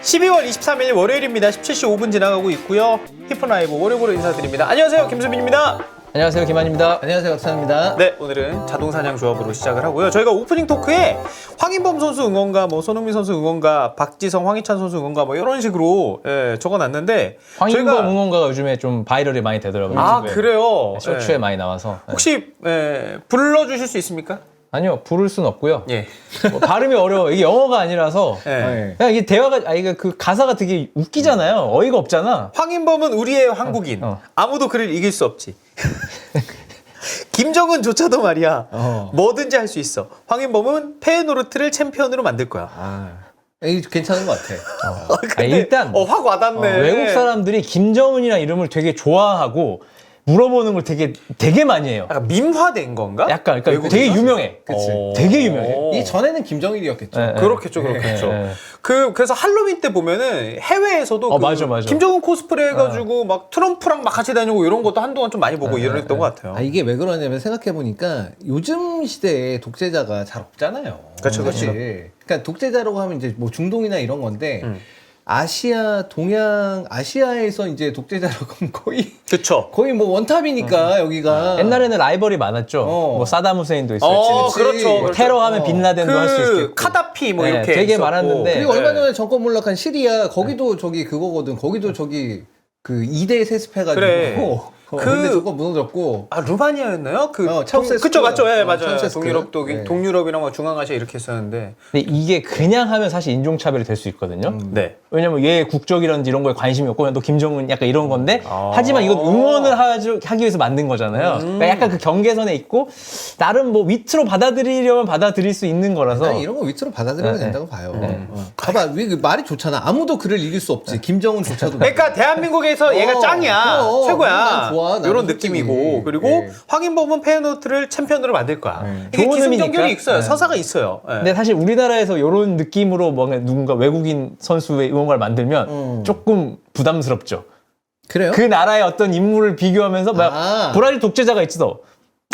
12월 23일 월요일입니다. 17시 5분 지나가고 있고요. 히프라이브 월요일로 인사드립니다. 안녕하세요, 김수빈입니다. 안녕하세요, 김한입니다. 안녕하세요, 박찬입니다. 네, 오늘은 자동사냥 조합으로 시작을 하고요. 저희가 오프닝 토크에 황인범 선수 응원가, 손흥민 선수 응원가, 박지성, 황희찬 선수 응원가 뭐 이런 식으로 적어놨는데 황인범 응원가가 요즘에 좀 바이럴이 많이 되더라고요. 아, 유튜브에. 그래요? 쇼츠에 많이 나와서. 혹시 불러주실 수 있습니까? 아니요, 부를 순 없고요. 예. 뭐 발음이 어려워. 이게 영어가 아니라서. 예. 그냥 이게 대화가, 이게 그 가사가 되게 웃기잖아요. 어이가 없잖아. 황인범은 우리의 한국인. 아무도 그를 이길 수 없지. 김정은조차도 말이야. 뭐든지 할 수 있어. 황인범은 페에노르트를 챔피언으로 만들 거야. 이게 괜찮은 것 같아. 근데, 일단 확 와닿네. 외국 사람들이 김정은이라는 이름을 되게 좋아하고 물어보는 걸 되게 많이 해요. 약간 밈화된 건가? 약간, 그러니까 되게 유명해. 그치. 되게 유명해. 이 전에는 김정일이었겠죠. 네. 그렇겠죠. 그래서 할로윈 때 보면은 해외에서도 맞아. 김정은 코스프레 해가지고 막 트럼프랑 막 같이 다니고 이런 것도 한동안 좀 많이 보고 이랬던 것 같아요. 이게 왜 그러냐면 생각해보니까 요즘 시대에 독재자가 잘 없잖아요. 그렇죠. 그러니까 독재자라고 하면 이제 뭐 중동이나 이런 건데 아시아, 동양, 아시아에서 이제 독재자라고 하면 그렇죠. 거의 뭐 원탑이니까 여기가. 옛날에는 라이벌이 많았죠. 뭐 사담 후세인도 있었지. 그렇죠. 뭐 테러하면 빈라덴도 할 수 있고. 카다피 뭐 네, 이렇게 되게 있었고. 많았는데. 그리고 얼마 전에 정권 몰락한 시리아 거기도 저기 그거거든. 거기도 저기 그 2대 세습해가지고. 그래. 근데 저거 무너졌고. 루마니아였나요? 차우세스크. 그쵸, 맞죠. 예, 맞아요. 차우세스크. 동유럽이랑 뭐 중앙아시아 이렇게 했었는데. 근데 이게 그냥 하면 사실 인종차별이 될 수 있거든요. 네. 왜냐면 얘 국적이라든지 이런 거에 관심이 없고 그냥 너 김정은 약간 이런 건데 하지만 이건 응원을 하기 위해서 만든 거잖아요. 그러니까 약간 그 경계선에 있고 나름 뭐 위트로 받아들이려면 받아들일 수 있는 거라서. 난 이런 거 위트로 받아들여야 된다고 봐요. 봐봐, 그 말이 좋잖아. 아무도 그를 이길 수 없지. 김정은조차도. 그러니까 대한민국에서 얘가 짱이야. 최고야. 난 좋아. 나는 이런 솔직히. 느낌이고. 그리고 황인범은 페에노르트를 챔피언으로 만들 거야. 이게 좋은 기승전결이 의미니까. 있어요. 서사가 있어요. 예. 근데 사실 우리나라에서 이런 느낌으로 뭔가 누군가 외국인 선수의 응원가를 만들면 조금 부담스럽죠. 그래요? 그 나라의 어떤 인물을 비교하면서 막 브라질 독재자가 있어.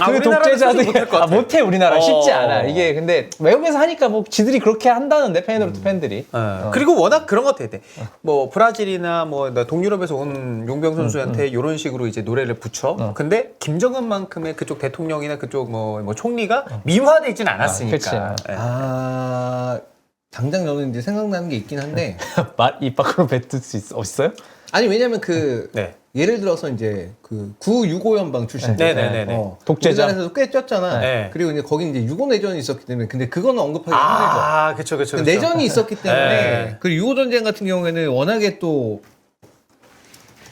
그 우리나라는 독재자들이 못할 것 같아. 못해 우리나라 쉽지 않아. 이게 근데 외국에서 하니까 뭐 지들이 그렇게 한다는데 페이노르트 팬들이. 그리고 워낙 그런 것 같아. 뭐 브라질이나 뭐 동유럽에서 온 용병 선수한테 이런 식으로 이제 노래를 붙여. 근데 김정은만큼의 그쪽 대통령이나 그쪽 뭐 총리가 미화되진 않았으니까. 그치. 예. 당장 저는 이제 생각나는 게 있긴 한데. 말 입 밖으로 뱉을 수 있어요? 아니, 왜냐면 네. 예를 들어서 이제 그 9.65 연방 출신. 네네네네. 독재자. 우리나라에서 꽤 뛰었잖아. 네. 그리고 이제 거기 이제 유고 내전이 있었기 때문에. 근데 그거는 언급하기 힘들죠. 그쵸, 그쵸. 그 내전이 있었기 때문에. 네. 그리고 유고 전쟁 같은 경우에는 워낙에 또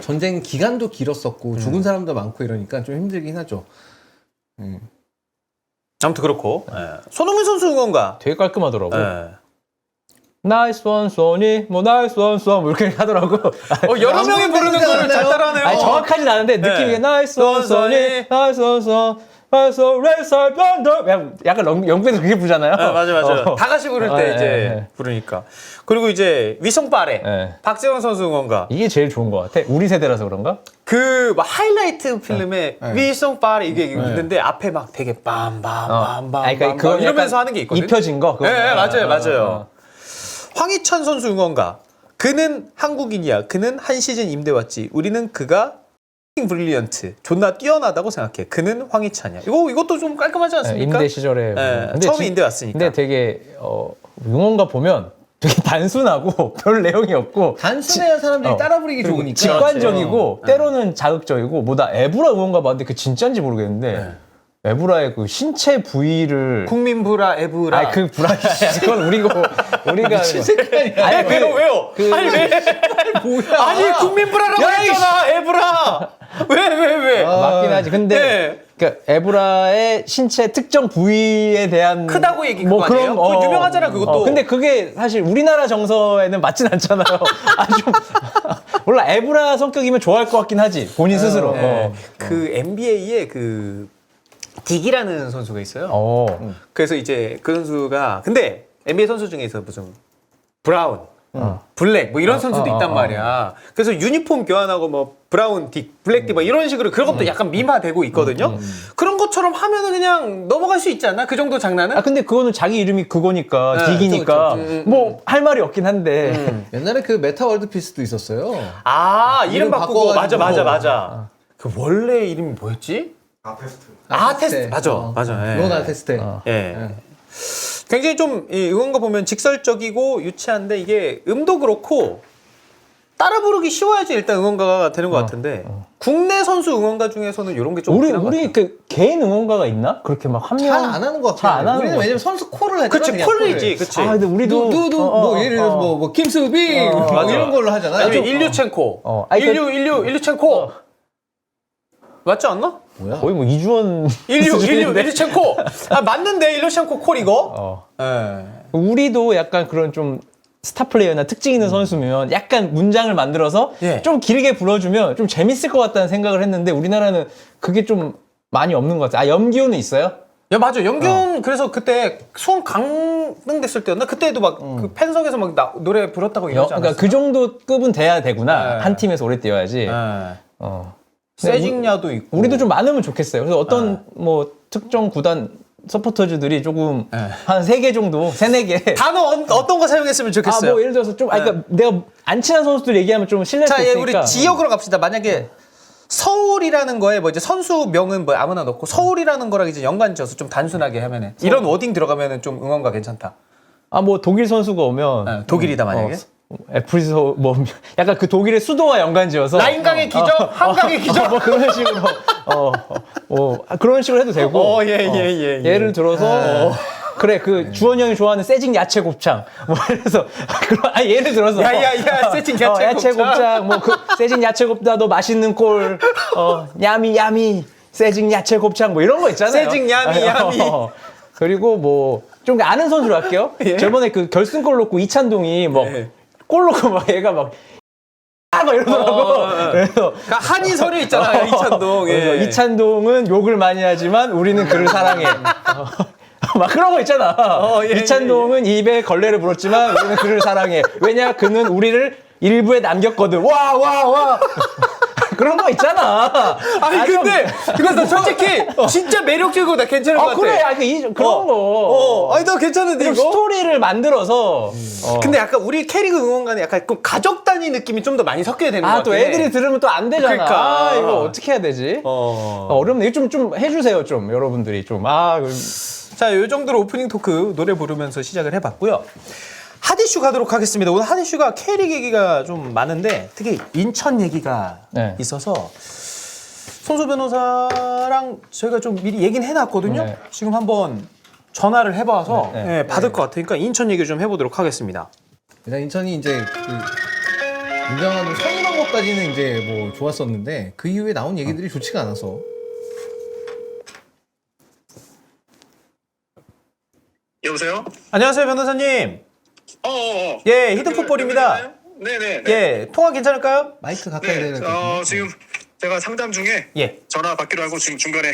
전쟁 기간도 길었었고 죽은 사람도 많고 이러니까 좀 힘들긴 하죠. 아무튼 그렇고. 손흥민 선수 응원가. 되게 깔끔하더라고. 예. 나이스 원 소니 뭐 나이스 원 소 뭐 이렇게 하더라고. 여러 명이 부르는 거를 잘 따라하네요. 아니 정확하진 않은데 느낌이 나이스 원 소니 나이스 원 소. 나이스 레이서 변더 약간 영국에서 그게 부르잖아요. 맞아. 다 같이 부를 때 이제 부르니까. 그리고 이제 위성 빠레. 박재원 선수 응원가. 이게 제일 좋은 것 같아. 우리 세대라서 그런가? 그 막 하이라이트 필름에 위성 빠레 이게 있는데 앞에 막 되게 빰빰빰빰 이러면서 하는 게 있거든. 입혀진 거. 네, 맞아요. 황희찬 선수 응원가. 그는 한국인이야. 그는 한 시즌 임대 왔지. 우리는 그가 브릴리언트. 존나 뛰어나다고 생각해. 그는 황희찬이야. 이것도 좀 깔끔하지 않습니까? 임대 시절에. 근데 처음에 임대 왔으니까. 근데 되게 응원가 보면 되게 단순하고 별 내용이 없고 단순해야 사람들이 따라 부르기 좋으니까. 직관적이고 때로는 자극적이고 뭐다 에브라 응원가 봤는데 그 진짜인지 모르겠는데 에브라의 그 신체 부위를 국민브라 에브라. 아니 그 브라 그건 우리가 미친 색깔이야. 아니 왜요? 아니 왜? 뭐야? 아니 국민브라라고 했잖아. 에브라. 왜? 맞긴 하지. 근데 그러니까 에브라의 신체 특정 부위에 대한 크다고 얘기 뭐 그거 아니에요? 그거 유명하잖아 그것도. 근데 그게 사실 우리나라 정서에는 맞진 않잖아요. 좀 몰라 에브라 성격이면 좋아할 것 같긴 하지 본인 스스로. 그 NBA에 그 딕이라는 선수가 있어요. 그래서 이제 그 선수가 근데 NBA 선수 중에서 무슨 브라운, 블랙 뭐 이런 선수도 있단 말이야. 그래서 유니폼 교환하고 뭐 브라운 딕, 블랙 딕 뭐 이런 식으로 그런 것도 약간 미화되고 있거든요. 그런 것처럼 하면은 그냥 넘어갈 수 있지 않나? 그 정도 장난은? 아 근데 그거는 자기 이름이 그거니까 네, 딕이니까 그쵸. 뭐 할 말이 없긴 한데 옛날에 그 메타 월드피스도 있었어요. 아, 이름 이름 바꾸고 바꿔가지고. 맞아. 그 원래 이름이 뭐였지? 아테스트. 맞아. 예. 론 아테스트. 예. 굉장히 좀 이 응원가 보면 직설적이고 유치한데 이게 음도 그렇고 따라 부르기 쉬워야지 일단 응원가가 되는 것 같은데 국내 선수 응원가 중에서는 이런 게 좀 우리 그 개인 응원가가 있나? 그렇게 막 한 명. 잘 안 하는 것 잘 같아요. 안 하는 우리는 것 왜냐면 선수 콜을 하잖아. 그치 그냥 콜이지 그치. 아 근데 우리도 뭐 예를 들어서 뭐 김수빈 뭐 맞아. 이런 걸로 하잖아. 아니면 일류첸코 아니, 일류첸코 맞지 않나? 뭐야? 거의 뭐 이주원 수준인데? 일류첸코 아 맞는데 일류첸코 콜 이거? 예. 우리도 약간 그런 좀 스타 플레이어나 특징 있는 선수면 약간 문장을 만들어서 예. 좀 길게 불러주면 좀 재밌을 것 같다는 생각을 했는데 우리나라는 그게 좀 많이 없는 것 같아요. 아 염기호는 있어요? 야 맞아 염균 그래서 그때 수원 강등 됐을 때였나 그때도 막 그 팬석에서 막 노래 불렀다고 이러지 않았어? 그러니까 그 정도 급은 돼야 되구나. 네. 한 팀에서 오래 뛰어야지. 예. 근데 세징야도 있고 우리도 좀 많으면 좋겠어요. 그래서 어떤 뭐 특정 구단 서포터즈들이 조금 한 3개 정도, 4개. 단어 어떤 거 사용했으면 좋겠어요? 뭐 예를 들어서 좀, 그러니까 내가 안 친한 선수들 얘기하면 좀 신뢰할 수 자, 예, 있으니까. 우리 지역으로 갑시다. 만약에 서울이라는 거에 뭐 이제 선수명은 뭐 아무나 넣고 서울이라는 거랑 이제 연관지어서 좀 단순하게 하면은 이런 워딩 들어가면은 좀 응원가 괜찮다. 뭐 독일 선수가 오면. 예, 독일이다 만약에. 애플에서 뭐 약간 그 독일의 수도와 연관지어서 라인강의 기적, 한강의 기적. 뭐 그런 식으로 그런 식으로 해도 되고 예. 예를 들어서 그래 그 주원이 형이 좋아하는 세징 야채 곱창 뭐 그래서 예를 들어서 야야야 세징 야채 야채 곱창. 곱창 뭐 그 세징 야채 곱다도 맛있는 꼴 야미 세징 야채 곱창 뭐 이런 거 있잖아요. 세징 야미. 그리고 뭐 좀 아는 선수로 할게요. 저번에 그 결승골 넣고 이찬동이 뭐 골 넣고 막 얘가 막 이러더라고. 그래서 한이 서류 있잖아요 이찬동. 그래서 예. 이찬동은 욕을 많이 하지만 우리는 그를 사랑해. 막 그런 거 있잖아. 이찬동은 입에 걸레를 불었지만 우리는 그를 사랑해. 왜냐 그는 우리를 일부에 남겼거든. 와. 그런 거 있잖아. 아니 근데 그거 나 솔직히 진짜 매력적이고 나 괜찮은 것 같아. 그래. 그런 거. 아니 나 괜찮은데 좀 이거. 스토리를 만들어서. 근데 약간 우리 K리그 응원가는 약간 좀 가족 단위 느낌이 좀 더 많이 섞여야 되는 것 같아. 또 애들이 들으면 또 안 되잖아. 그러니까. 이거 어떻게 해야 되지? 어렵네. 이거 좀 해주세요, 좀 여러분들이 좀. 자, 요 정도로 오프닝 토크 노래 부르면서 시작을 해봤고요. 핫이슈 가도록 하겠습니다. 오늘 핫이슈가 K리그 얘기가 좀 많은데 특히 인천 얘기가 있어서 손수 변호사랑 저희가 좀 미리 얘기는 해놨거든요. 네. 지금 한번 전화를 해봐서 네. 받을 것 같으니까 인천 얘기를 좀 해보도록 하겠습니다. 일단 인천이 이제 그 유명한 선임한 것까지는 이제 뭐 좋았었는데 그 이후에 나온 얘기들이 좋지가 않아서. 여보세요? 안녕하세요, 변호사님. 예, 히든풋볼입니다. 네네. 예, 통화 괜찮을까요? 마이크 가까이 네. 대는 거. 지금 제가 상담 중에 예. 전화 받기로 하고 지금 중간에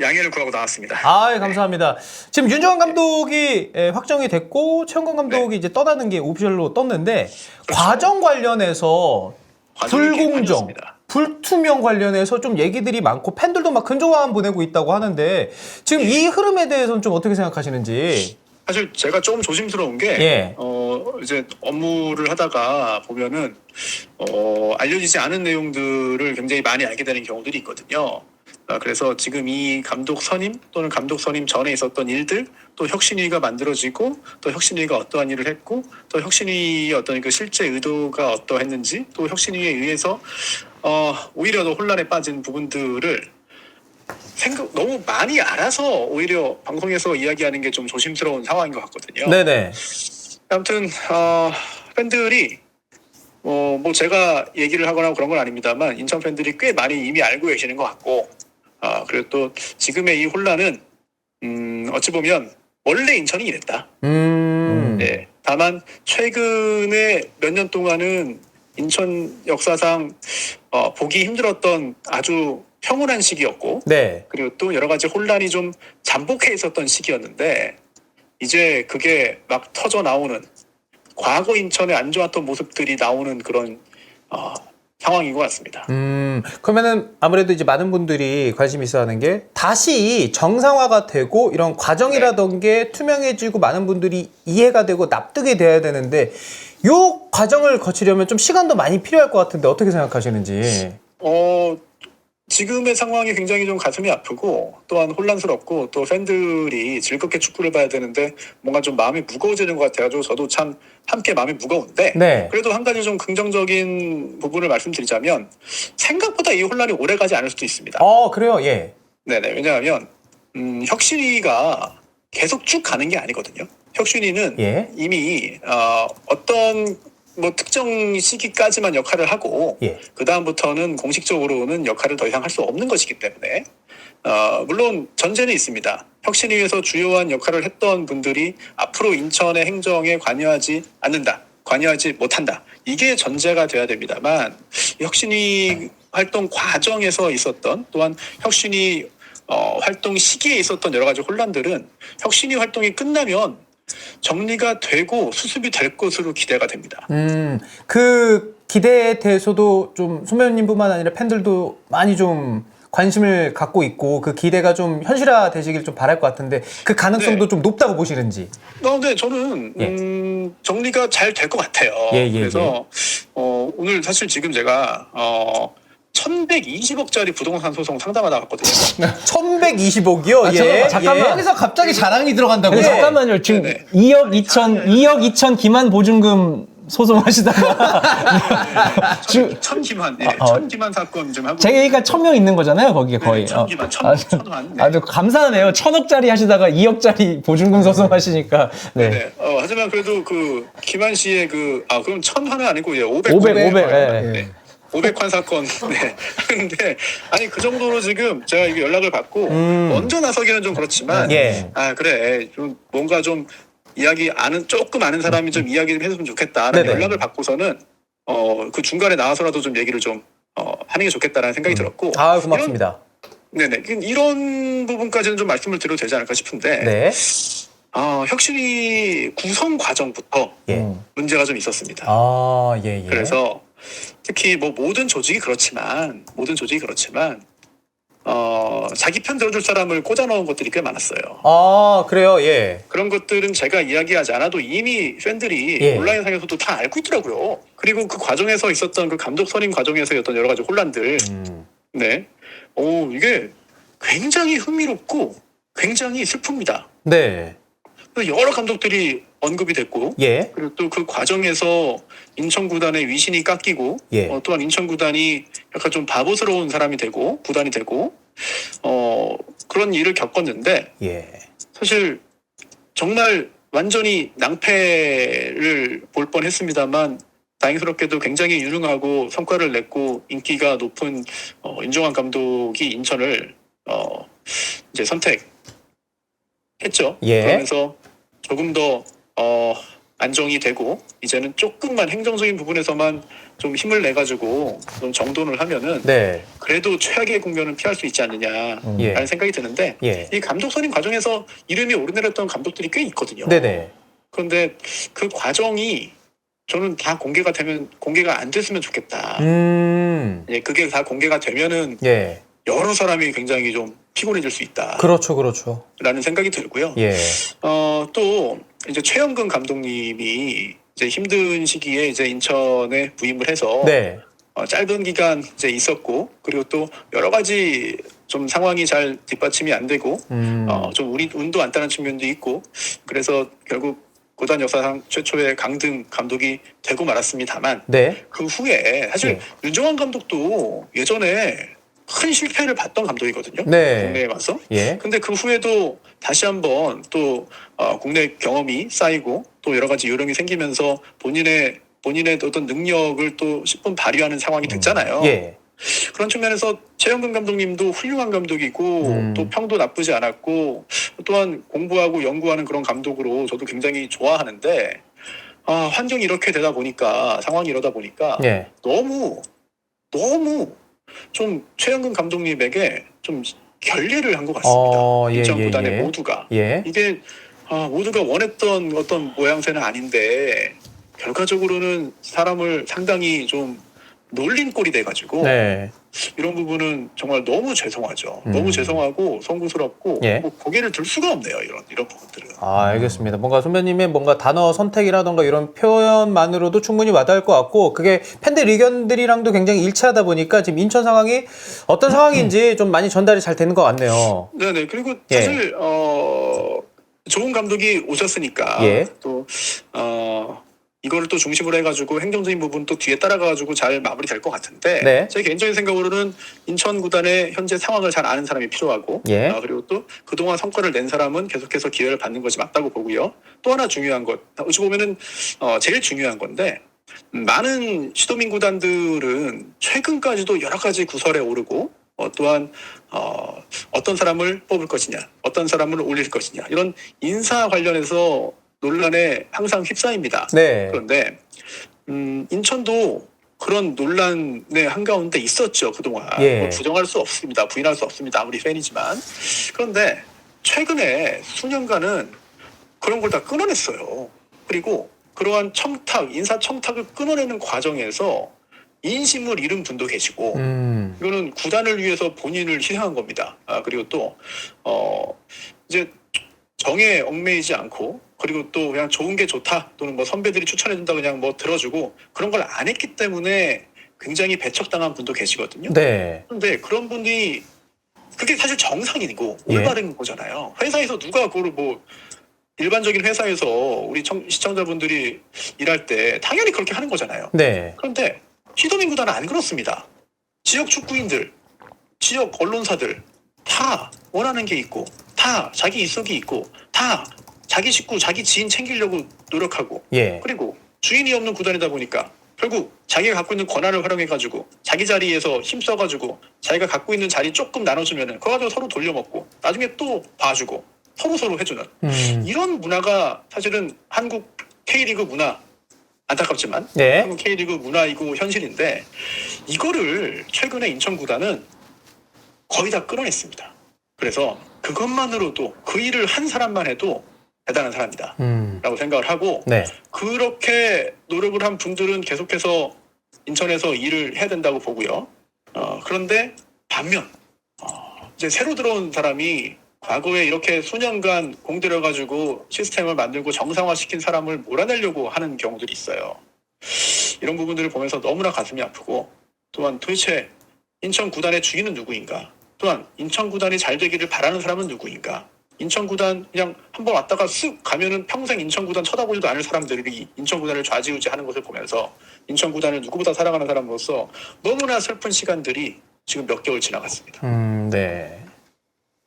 양해를 구하고 나왔습니다. 아, 감사합니다. 지금 윤정환 감독이 확정이 됐고 최영건 감독이 이제 떠나는 게 오피셜로 떴는데 과정 관련해서 과정이 불공정, 개판이었습니다. 불투명 관련해서 좀 얘기들이 많고 팬들도 막 근조감 보내고 있다고 하는데 지금 이 흐름에 대해서는 좀 어떻게 생각하시는지. 사실 제가 조금 조심스러운 게 예. 이제 업무를 하다가 보면은 알려지지 않은 내용들을 굉장히 많이 알게 되는 경우들이 있거든요. 그래서 지금 이 감독 선임 또는 감독 선임 전에 있었던 일들, 또 혁신위가 만들어지고 또 혁신위가 어떠한 일을 했고 또 혁신위의 어떤 그 실제 의도가 어떠했는지 또 혁신위에 의해서 오히려 더 혼란에 빠진 부분들을 너무 많이 알아서 오히려 방송에서 이야기하는 게 좀 조심스러운 상황인 것 같거든요. 네네. 아무튼 팬들이 뭐 제가 얘기를 하거나 그런 건 아닙니다만 인천 팬들이 꽤 많이 이미 알고 계시는 것 같고 그리고 또 지금의 이 혼란은 어찌 보면 원래 인천이 이랬다. 네. 다만 최근에 몇 년 동안은 인천 역사상 보기 힘들었던 아주 평온한 시기였고 네. 그리고 또 여러 가지 혼란이 좀 잠복해 있었던 시기였는데 이제 그게 막 터져 나오는 과거 인천의 안 좋았던 모습들이 나오는 그런 상황인 것 같습니다. 그러면은 아무래도 이제 많은 분들이 관심 있어 하는 게 다시 정상화가 되고 이런 과정이라던 게 투명해지고 많은 분들이 이해가 되고 납득이 돼야 되는데 요 과정을 거치려면 좀 시간도 많이 필요할 것 같은데 어떻게 생각하시는지. 지금의 상황이 굉장히 좀 가슴이 아프고 또한 혼란스럽고 또 팬들이 즐겁게 축구를 봐야 되는데 뭔가 좀 마음이 무거워지는 것 같아가지고 저도 참 함께 마음이 무거운데 네. 그래도 한 가지 좀 긍정적인 부분을 말씀드리자면 생각보다 이 혼란이 오래가지 않을 수도 있습니다. 그래요. 예. 네네. 왜냐하면 혁신위가 계속 쭉 가는 게 아니거든요. 혁신위는 예. 이미 어떤 뭐 특정 시기까지만 역할을 하고 예. 그 다음부터는 공식적으로는 역할을 더 이상 할 수 없는 것이기 때문에 물론 전제는 있습니다. 혁신위에서 주요한 역할을 했던 분들이 앞으로 인천의 행정에 관여하지 않는다, 관여하지 못한다. 이게 전제가 돼야 됩니다만 혁신위 활동 과정에서 있었던 또한 혁신위 활동 시기에 있었던 여러 가지 혼란들은 혁신위 활동이 끝나면 정리가 되고 수습이 될 것으로 기대가 됩니다. 그 기대에 대해서도 좀 소매님뿐만 아니라 팬들도 많이 좀 관심을 갖고 있고 그 기대가 좀 현실화 되시길 좀 바랄 것 같은데 그 가능성도 네. 좀 높다고 보시는지. 네, 저는 정리가 잘 될 것 같아요. 그래서 오늘 사실 지금 제가 1120억짜리 부동산 소송 상담하다 왔거든요. 1120억이요? 예. 잠깐만. 여기서 갑자기 자랑이 들어간다고요? 근데 잠깐만요. 지금 네네. 2억 2천 기만 보증금 소송하시다가 천기만, 예, 어. 천기만 사건 좀 하고. 제가 1,000명 있는 거잖아요, 거기에 거의. 천기만, 아주 천만. 네. 아주 감사하네요. 1,000억짜리 하시다가 2억짜리 보증금 소송하시니까. 네. 네. 하지만 그래도 그 김한 씨의 그럼 1,000화는 아니고 이제 500. 500. 네. 500환 사건. 네. 근데 아니 그 정도로 지금 제가 이게 연락을 받고 먼저 나서기는 좀 그렇지만 예. 그래 좀 뭔가 좀 조금 아는 사람이 좀 이야기를 해줬으면 좋겠다라는 네네. 연락을 받고서는 그 중간에 나와서라도 좀 얘기를 좀 하는 게 좋겠다라는 생각이 들었고. 고맙습니다. 네네. 이런 부분까지는 좀 말씀을 드려도 되지 않을까 싶은데. 네. 혁신위 구성 과정부터 예. 문제가 좀 있었습니다. 예. 그래서 특히 뭐 모든 조직이 그렇지만 자기 편 들어줄 사람을 꽂아 넣은 것들이 꽤 많았어요. 그래요. 예. 그런 것들은 제가 이야기하지 않아도 이미 팬들이 예. 온라인상에서도 다 알고 있더라고요. 그리고 그 과정에서 있었던 그 감독 선임 과정에서 어떤 여러 가지 혼란들. 네. 이게 굉장히 흥미롭고 굉장히 슬픕니다. 네. 여러 감독들이 언급이 됐고, 예. 그리고 또 그 과정에서 인천 구단의 위신이 깎이고, 예. 또한 인천 구단이 약간 좀 바보스러운 사람이 되고, 구단이 되고, 그런 일을 겪었는데, 예. 사실 정말 완전히 낭패를 볼 뻔했습니다만, 다행스럽게도 굉장히 유능하고 성과를 냈고 인기가 높은 인종환 감독이 인천을 이제 선택했죠. 예. 그러면서 조금 더 안정이 되고 이제는 조금만 행정적인 부분에서만 좀 힘을 내 가지고 좀 정돈을 하면은 네. 그래도 최악의 국면은 피할 수 있지 않느냐라는 예. 생각이 드는데 예. 이 감독 선임 과정에서 이름이 오르내렸던 감독들이 꽤 있거든요. 네네. 그런데 그 과정이 저는 다 공개가 안 됐으면 좋겠다. 예, 그게 다 공개가 되면은 예. 여러 사람이 굉장히 좀 피곤해질 수 있다. 그렇죠. 라는 생각이 들고요. 예. 또 이제 최영근 감독님이 이제 힘든 시기에 이제 인천에 부임을 해서 네. 짧은 기간 이제 있었고 그리고 또 여러 가지 좀 상황이 잘 뒷받침이 안 되고 좀 운도 안 따는 측면도 있고 그래서 결국 구단 역사상 최초의 강등 감독이 되고 말았습니다만 네. 그 후에 사실 윤정환 감독도 예전에 큰 실패를 봤던 감독이거든요. 네. 국내에 와서. 예. 근데 그 후에도 다시 한번 또 국내 경험이 쌓이고 또 여러 가지 요령이 생기면서 본인의 어떤 능력을 또 10분 발휘하는 상황이 됐잖아요. 예. 그런 측면에서 최영근 감독님도 훌륭한 감독이고 또 평도 나쁘지 않았고 또한 공부하고 연구하는 그런 감독으로 저도 굉장히 좋아하는데 환경이 이렇게 되다 보니까 상황이 이러다 보니까 예. 너무 좀 최영근 감독님에게 좀 결례를 한 것 같습니다. 인천 구단의 모두가 예. 이게 모두가 원했던 어떤 모양새는 아닌데 결과적으로는 사람을 상당히 좀 놀린 꼴이 돼가지고 네. 이런 부분은 정말 너무 죄송하죠. 너무 죄송하고 송구스럽고 예. 뭐 고개를 들 수가 없네요. 이런 부분들은. 아, 알겠습니다. 뭔가 선배님의 뭔가 단어 선택이라던가 이런 표현만으로도 충분히 와닿을 것 같고, 그게 팬들 의견들이랑도 굉장히 일치하다 보니까 지금 인천 상황이 어떤 상황인지 좀 많이 전달이 잘 되는 것 같네요. 네네. 그리고 예. 사실 좋은 감독이 오셨으니까 예. 또 이거를 또 중심으로 해가지고 행정적인 부분 또 뒤에 따라가가지고 잘 마무리될 것 같은데 네. 제 개인적인 생각으로는 인천 구단의 현재 상황을 잘 아는 사람이 필요하고 예. 그리고 또 그동안 성과를 낸 사람은 계속해서 기회를 받는 것이 맞다고 보고요. 또 하나 중요한 것 어찌 보면은 제일 중요한 건데 많은 시도민 구단들은 최근까지도 여러 가지 구설에 오르고 또한 어떤 사람을 뽑을 것이냐, 어떤 사람을 올릴 것이냐 이런 인사 관련해서 논란에 항상 휩싸입니다. 네. 그런데 인천도 그런 논란의 한가운데 있었죠 그동안. 예. 뭐 부정할 수 없습니다. 부인할 수 없습니다. 아무리 팬이지만. 그런데 최근에 수년간은 그런 걸 다 끊어냈어요. 그리고 그러한 청탁, 인사 청탁을 끊어내는 과정에서 인심을 잃은 분도 계시고 이거는 구단을 위해서 본인을 희생한 겁니다. 그리고 또 이제 정에 얽매이지 않고 그리고 또 그냥 좋은 게 좋다 또는 뭐 선배들이 추천해준다 그냥 뭐 들어주고 그런 걸 안 했기 때문에 굉장히 배척당한 분도 계시거든요. 네. 그런데 그런 분이 그게 사실 정상이고 예. 올바른 거잖아요. 회사에서 누가 그걸 뭐 일반적인 회사에서 우리 시청자분들이 일할 때 당연히 그렇게 하는 거잖아요. 네. 그런데 시도민 구단은 안 그렇습니다. 지역 축구인들, 지역 언론사들 다 원하는 게 있고 다 자기 이석이 있고 다 자기 식구, 자기 지인 챙기려고 노력하고 예. 그리고 주인이 없는 구단이다 보니까 결국 자기가 갖고 있는 권한을 활용해가지고 자기 자리에서 힘써가지고 자기가 갖고 있는 자리 조금 나눠주면은 그거 가지고 서로 돌려먹고 나중에 또 봐주고 서로 해주는 이런 문화가 사실은 한국 K리그 문화 안타깝지만 네. 한국 K리그 문화이고 현실인데 이거를 최근에 인천 구단은 거의 다 끌어냈습니다. 그래서 그것만으로도 그 일을 한 사람만 해도 대단한 사람이다 라고 생각을 하고 네. 그렇게 노력을 한 분들은 계속해서 인천에서 일을 해야 된다고 보고요. 그런데 반면 이제 새로 들어온 사람이 과거에 이렇게 수년간 공들여가지고 시스템을 만들고 정상화시킨 사람을 몰아내려고 하는 경우들이 있어요. 이런 부분들을 보면서 너무나 가슴이 아프고 또한 도대체 인천 구단의 주인은 누구인가? 또한 인천 구단이 잘 되기를 바라는 사람은 누구인가? 인천 구단 그냥 한번 왔다가 쓱 가면은 평생 인천 구단 쳐다보지도 않을 사람들이 인천 구단을 좌지우지하는 것을 보면서 인천 구단을 누구보다 사랑하는 사람으로서 너무나 슬픈 시간들이 지금 몇 개월 지나갔습니다. 네.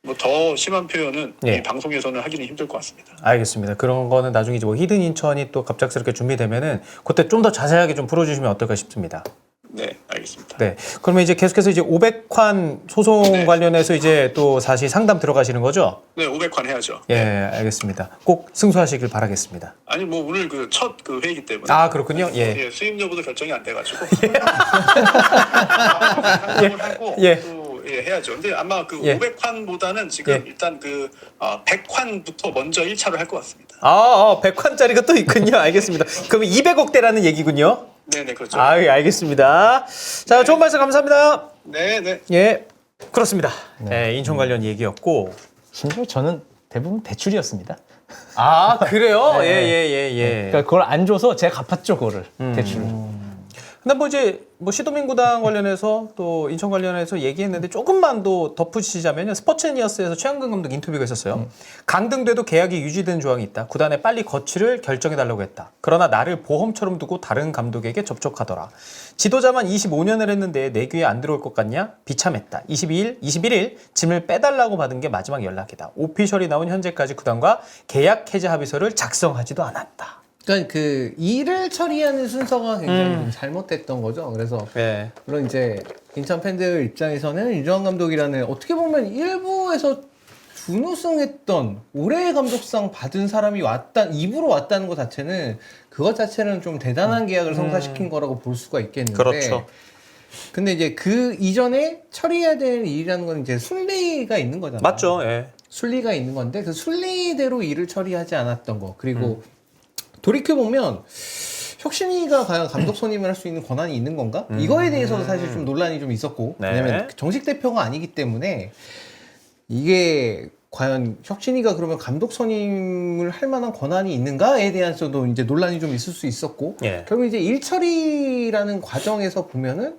뭐 더 심한 표현은 예. 이 방송에서는 하기는 힘들 것 같습니다. 알겠습니다. 그런 거는 나중에 이제 뭐 히든 인천이 또 갑작스럽게 준비되면은 그때 좀 더 자세하게 좀 풀어주시면 어떨까 싶습니다. 네, 알겠습니다. 네. 그러면 이제 계속해서 이제 500환 소송 네. 관련해서 이제 또 사실 상담 들어가시는 거죠? 네, 500관 해야죠. 예, 알겠습니다. 꼭 승소하시길 바라겠습니다. 아니 뭐 오늘 그 첫 그 회의이기 때문에 아, 그렇군요. 예. 예, 수입 여부도 결정이 안 돼가지고 상담을 하고 예. 또 예, 해야죠. 근데 아마 그 예. 500환보다는 지금 예. 일단 그 100환부터 먼저 1차를 할 것 같습니다. 100환짜리가 또 있군요. 알겠습니다. 그럼 200억대라는 얘기군요. 네네 그렇죠. 예, 알겠습니다. 자, 좋은 말씀 감사합니다. 네네. 예, 그렇습니다. 네, 인천 관련 얘기였고. 심지어 저는 대부분 대출이었습니다. 아, 그래요? 네. 예. 그러니까 그걸 안 줘서 제가 갚았죠, 그거를. 대출을. 근데 뭐 이제 뭐 시도민 구단 관련해서 또 인천 관련해서 얘기했는데 조금만 더 덧붙이자면요. 스포츠니어스에서 최영근 감독 인터뷰가 있었어요. 강등돼도 계약이 유지된 조항이 있다. 구단에 빨리 거취를 결정해달라고 했다. 그러나 나를 보험처럼 두고 다른 감독에게 접촉하더라. 지도자만 25년을 했는데 내 귀에 안 들어올 것 같냐? 비참했다. 21일 짐을 빼달라고 받은 게 마지막 연락이다. 오피셜이 나온 현재까지 구단과 계약 해지 합의서를 작성하지도 않았다. 그러니까 그 일을 처리하는 순서가 굉장히 좀 잘못됐던 거죠. 그래서 네. 물론 이제 인천 팬들 입장에서는 이정환 감독이라는 어떻게 보면 일부에서 준우승했던 올해의 감독상 받은 사람이 입으로 왔다는 것 자체는 그것 자체는 좀 대단한 계약을 성사시킨 거라고 볼 수가 있겠는데. 그렇죠. 근데 이제 그 이전에 처리해야 될 일이라는 건 이제 순리가 있는 거잖아요. 맞죠. 예. 순리가 있는 건데 그 순리대로 일을 처리하지 않았던 거. 그리고 돌이켜보면 혁신이가 과연 감독 선임을 할 수 있는 권한이 있는 건가? 이거에 대해서도 사실 좀 논란이 좀 있었고 네. 왜냐면 정식 대표가 아니기 때문에 이게 과연 혁신이가 그러면 감독 선임을 할 만한 권한이 있는가에 대해서도 이제 논란이 좀 있을 수 있었고 예. 결국 이제 일처리라는 과정에서 보면은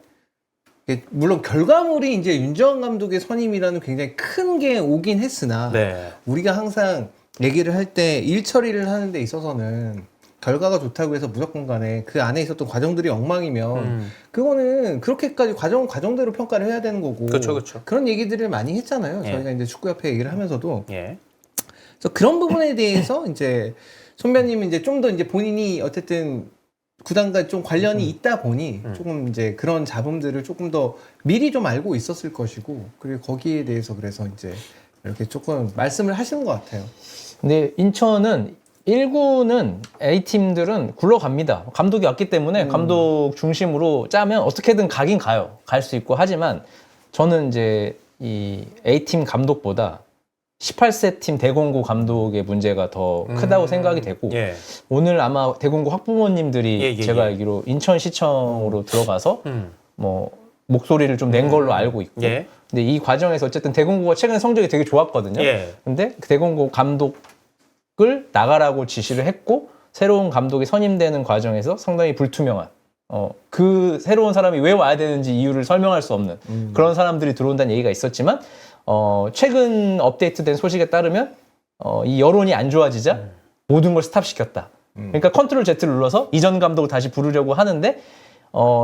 이게 물론 결과물이 이제 윤정환 감독의 선임이라는 굉장히 큰 게 오긴 했으나 네. 우리가 항상 얘기를 할 때 일처리를 하는 데 있어서는 결과가 좋다고 해서 무조건 간에 그 안에 있었던 과정들이 엉망이면 그거는 그렇게까지 과정대로 평가를 해야 되는 거고 그쵸, 그쵸. 그런 얘기들을 많이 했잖아요. 예. 저희가 이제 축구협회 얘기를 하면서도 예. 그래서 그런 부분에 대해서 이제 손변님은 이제 좀 더 이제 본인이 어쨌든 구단과 좀 관련이 있다 보니 조금 이제 그런 잡음들을 조금 더 미리 좀 알고 있었을 것이고 그리고 거기에 대해서 그래서 이제 이렇게 조금 말씀을 하시는 것 같아요. 근데 인천은 1구는 A팀들은 굴러갑니다. 감독이 왔기 때문에 감독 중심으로 짜면 어떻게든 가긴 가요. 갈 수 있고 하지만 저는 이제 이 A팀 감독보다 18세 팀 대공고 감독의 문제가 더 크다고 생각이 되고 예. 오늘 아마 대공고 학부모님들이 예, 예, 제가 예. 알기로 인천시청으로 들어가서 뭐 목소리를 좀 낸 걸로 알고 있고 예. 근데 이 과정에서 어쨌든 대공고가 최근에 성적이 되게 좋았거든요. 예. 근데 그 대공고 감독을 나가라고 지시를 했고 새로운 감독이 선임되는 과정에서 상당히 불투명한 그 새로운 사람이 왜 와야 되는지 이유를 설명할 수 없는 그런 사람들이 들어온다는 얘기가 있었지만 최근 업데이트된 소식에 따르면 이 여론이 안 좋아지자 모든 걸 스탑시켰다. 그러니까 컨트롤 Z를 눌러서 이전 감독을 다시 부르려고 하는데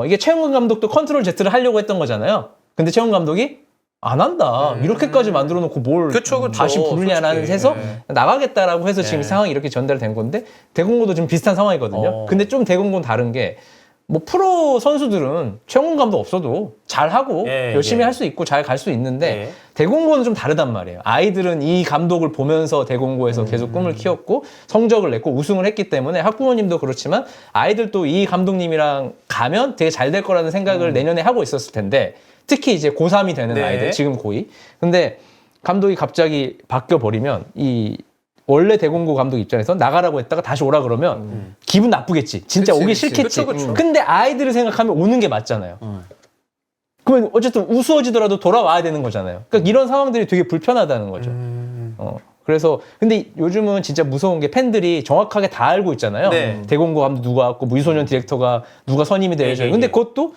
이게 최용근 감독도 컨트롤 Z를 하려고 했던 거잖아요. 근데 최용근 감독이 안 한다. 이렇게까지 만들어 놓고 뭘 그쵸. 다시 부르냐라는 솔직히. 해서 예. 나가겠다라고 해서 지금 예. 상황이 이렇게 전달된 건데 대공고도 지금 비슷한 상황이거든요. 근데 좀 대공고는 다른 게 뭐 프로 선수들은 최용근 감독 없어도 잘하고 예, 열심히 예. 할 수 있고 잘 갈 수 있는데 예. 대공고는 좀 다르단 말이에요. 아이들은 이 감독을 보면서 대공고에서 계속 꿈을 키웠고 성적을 냈고 우승을 했기 때문에 학부모님도 그렇지만 아이들도 이 감독님이랑 가면 되게 잘 될 거라는 생각을 내년에 하고 있었을 텐데 특히 이제 고3이 되는 네. 아이들 지금 고2 근데 감독이 갑자기 바뀌어 버리면 이 원래 대공고 감독 입장에서 나가라고 했다가 다시 오라 그러면 기분 나쁘겠지. 진짜 그치, 오기 그치. 싫겠지. 그쵸. 근데 아이들을 생각하면 오는 게 맞잖아요. 그러면 어쨌든 우스워지더라도 돌아와야 되는 거잖아요. 그러니까 이런 상황들이 되게 불편하다는 거죠. 그래서 근데 요즘은 진짜 무서운 게 팬들이 정확하게 다 알고 있잖아요. 네. 대공고 감독 누가 왔고 뭐 유소년 디렉터가 누가 선임이 되죠. 예, 예, 근데 예. 그것도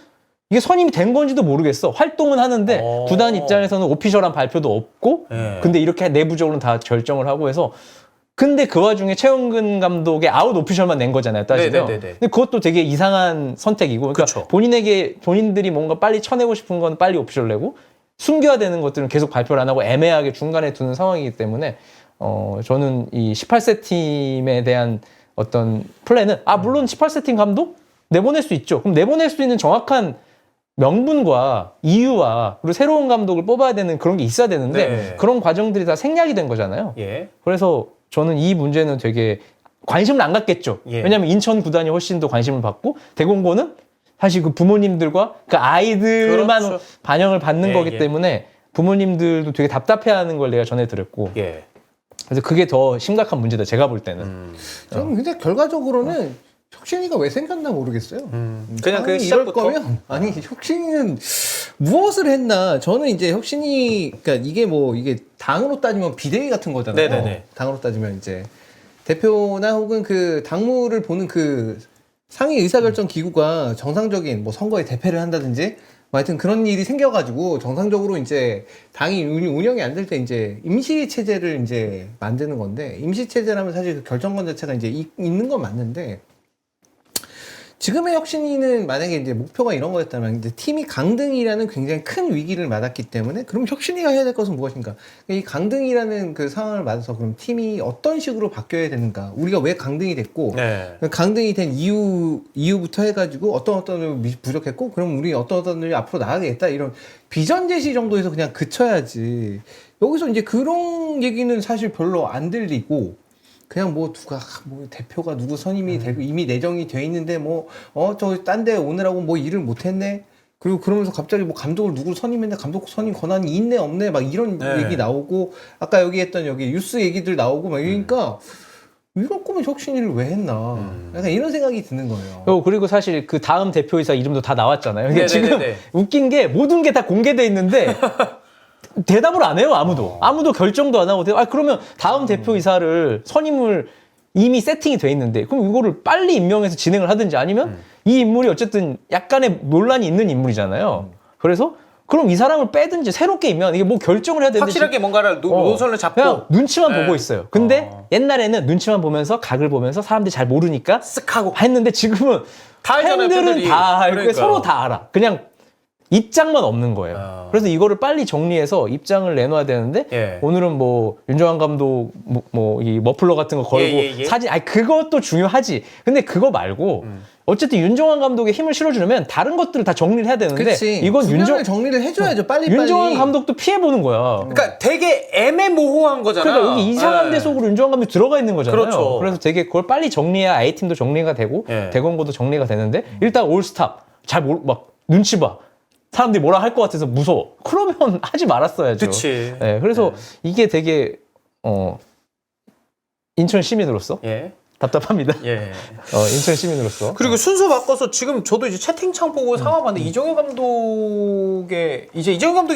이게 선임이 된 건지도 모르겠어. 활동은 하는데 구단 입장에서는 오피셜한 발표도 없고 예. 근데 이렇게 내부적으로는 다 결정을 하고 해서 근데 그 와중에 최용근 감독의 아웃 오피셜만 낸 거잖아요, 따지면. 네네네네. 근데 그것도 되게 이상한 선택이고 그러니까 그쵸. 본인들이 뭔가 빨리 쳐내고 싶은 건 빨리 오피셜 내고 숨겨야 되는 것들은 계속 발표를 안 하고 애매하게 중간에 두는 상황이기 때문에 저는 이 18세 팀에 대한 어떤 플랜은 물론 18세 팀 감독 내보낼 수 있죠. 그럼 내보낼 수 있는 정확한 명분과 이유와 그리고 새로운 감독을 뽑아야 되는 그런 게 있어야 되는데 네. 그런 과정들이 다 생략이 된 거잖아요. 예. 그래서 저는 이 문제는 되게 관심을 안 갖겠죠. 예. 왜냐하면 인천 구단이 훨씬 더 관심을 받고 대공고는 사실 그 부모님들과 그 아이들만 그렇죠. 반영을 받는 예, 거기 예. 때문에 부모님들도 되게 답답해하는 걸 내가 전해 들었고 예. 그래서 그게 더 심각한 문제다 제가 볼 때는. 저는 근데 결과적으로는 혁신이가 왜 생겼나 모르겠어요. 그냥 그 이럴 시작부터 거면 혁신이는 무엇을 했나? 저는 이제 혁신이 그러니까 이게 당으로 따지면 비대위 같은 거잖아요. 네네네. 당으로 따지면 이제 대표나 혹은 그 당무를 보는 그 상위 의사결정 기구가 정상적인 뭐 선거에 대패를 한다든지 뭐 하여튼 그런 일이 생겨가지고 정상적으로 이제 당이 운영이 안 될 때 이제 임시 체제를 이제 만드는 건데 임시 체제라면 사실 그 결정권 자체가 이제 있는 건 맞는데. 지금의 혁신이는 만약에 이제 목표가 이런 거였다면 이제 팀이 강등이라는 굉장히 큰 위기를 맞았기 때문에 그럼 혁신이가 해야 될 것은 무엇인가? 이 강등이라는 그 상황을 맞아서 그럼 팀이 어떤 식으로 바뀌어야 되는가? 우리가 왜 강등이 됐고 네. 강등이 된 이유부터 해가지고 어떤 점이 부족했고 그럼 우리 어떤 점이 앞으로 나가겠다 이런 비전 제시 정도에서 그냥 그쳐야지 여기서 이제 그런 얘기는 사실 별로 안 들리고. 그냥 뭐 누가 뭐 대표가 누구 선임이 되고 이미 내정이 돼 있는데 뭐 저 딴 데 오느라고 뭐 일을 못했네 그리고 그러면서 갑자기 뭐 감독을 누구를 선임했는데 감독 선임 권한이 있네 없네 막 이런 네. 얘기 나오고 아까 여기 했던 여기 뉴스 얘기들 나오고 막 이러니까 이럴 거면 혁신이를 왜 했나? 약간 이런 생각이 드는 거예요. 그리고 사실 그 다음 대표이사 이름도 다 나왔잖아요. 근데 지금 네네네네. 웃긴 게 모든 게 다 공개돼 있는데 대답을 안 해요, 아무도. 아무도 결정도 안 하고. 그러면 다음 대표이사를 선임을 이미 세팅이 돼 있는데 그럼 이거를 빨리 임명해서 진행을 하든지 아니면 이 인물이 어쨌든 약간의 논란이 있는 인물이잖아요. 그래서 그럼 이 사람을 빼든지 새롭게 임명 이게 뭐 결정을 해야 되는데 확실하게 뭔가를 노선을 잡고 그냥 눈치만 네. 보고 있어요. 근데 옛날에는 눈치만 보면서 각을 보면서 사람들이 잘 모르니까 쓱 하고 했는데 지금은 다 알잖아요, 팬들은 팬들이. 다 알고 그러니까요. 서로 다 알아. 그냥 입장만 없는 거예요. 그래서 이거를 빨리 정리해서 입장을 내놔야 되는데 예. 오늘은 뭐 윤정환 감독 뭐 이 머플러 같은 거 걸고 예. 사진 그것도 중요하지. 근데 그거 말고 어쨌든 윤정환 감독에 힘을 실어주려면 다른 것들을 다 정리를 해야 되는데 그치. 이건 분량을 정리를 해줘야죠. 빨리빨리. 윤정환 감독도 피해 보는 거야. 그러니까 되게 애매모호한 거잖아. 그러니까 여기 이상한 데 속으로 윤정환 감독이 들어가 있는 거잖아요. 그렇죠. 그래서 되게 그걸 빨리 정리해야 A팀도 정리가 되고 예. 대건고도 정리가 되는데 일단 올스탑 막 눈치 봐. 사람들이 뭐라 할 것 같아서 무서워. 그러면 하지 말았어야죠. 그치. 네, 그래서 이게 되게 인천 시민으로서 예. 답답합니다. 예. 인천 시민으로서. 그리고 순서 바꿔서 지금 저도 이제 채팅창 보고 상황 봤는데 이정현 감독이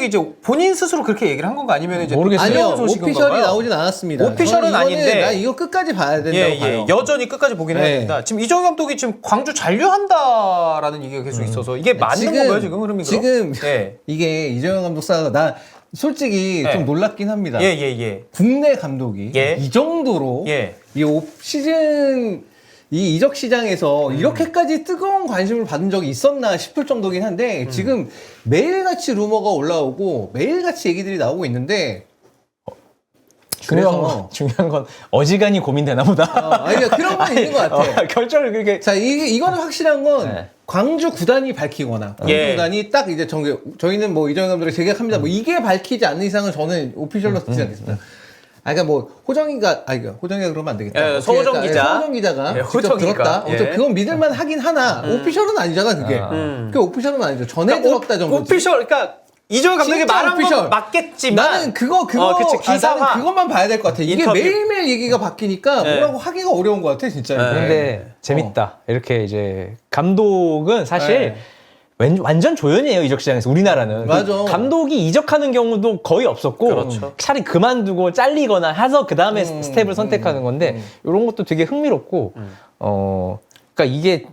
이제 본인 스스로 그렇게 얘기를 한 건가 아니면 이제 모르겠어요. 아니요, 들려온 소식인 오피셜이 건가요? 나오진 않았습니다. 오피셜은 저는 이거는 아닌데. 나 이거 끝까지 봐야 된다고 봐요. 여전히 끝까지 보긴 해야 네. 된다. 지금 이정현 감독이 지금 광주 잔류한다라는 얘기가 계속 있어서 이게 맞는 건가요 지금 흐름이 그럼? 지금 예. 이게 이정현 감독 사가 나 솔직히 예. 좀 놀랍긴 합니다. 예. 국내 감독이 예. 이 정도로 예. 이 시즌 이 이적 시장에서 이렇게까지 뜨거운 관심을 받은 적이 있었나 싶을 정도긴 한데 지금 매일같이 루머가 올라오고 매일같이 얘기들이 나오고 있는데 중요한 건 어지간히 고민되나 보다. 아니 그런 건 있는 것 같아. 결정을 그렇게 자, 이거는 확실한 건 네. 광주 구단이 밝히거나 광주 예. 구단이 딱 이제 저희는 뭐 이정현 감독을 재계약합니다. 뭐 이게 밝히지 않는 이상은 저는 오피셜로 듣지 않겠습니다. 그러니까 뭐 호정이가 그러면 안 되겠다. 예, 서호정 기자. 서호정 기자가 예, 직접 호정이가. 들었다. 예. 그건 믿을만 하긴 하나 오피셜은 아니잖아 그게. 그 오피셜은 아니죠. 전해 들었다 정도지. 오피셜 그러니까 이정현 감독이 진짜 말한 오피셜. 건 맞겠지만 나는 그거 그치, 나는 기사화. 그것만 봐야 될 것 같아. 이게 인터뷰. 매일매일 얘기가 바뀌니까 네. 뭐라고 하기가 어려운 것 같아 진짜. 네. 근데 재밌다. 이렇게 이제 감독은 사실 네. 완전 조연이에요 이적 시장에서 우리나라는. 맞아. 그 감독이 이적하는 경우도 거의 없었고 그렇죠. 차라리 그만두고 잘리거나 해서 그 다음에 스텝을 선택하는 건데 이런 것도 되게 흥미롭고 그러니까 이게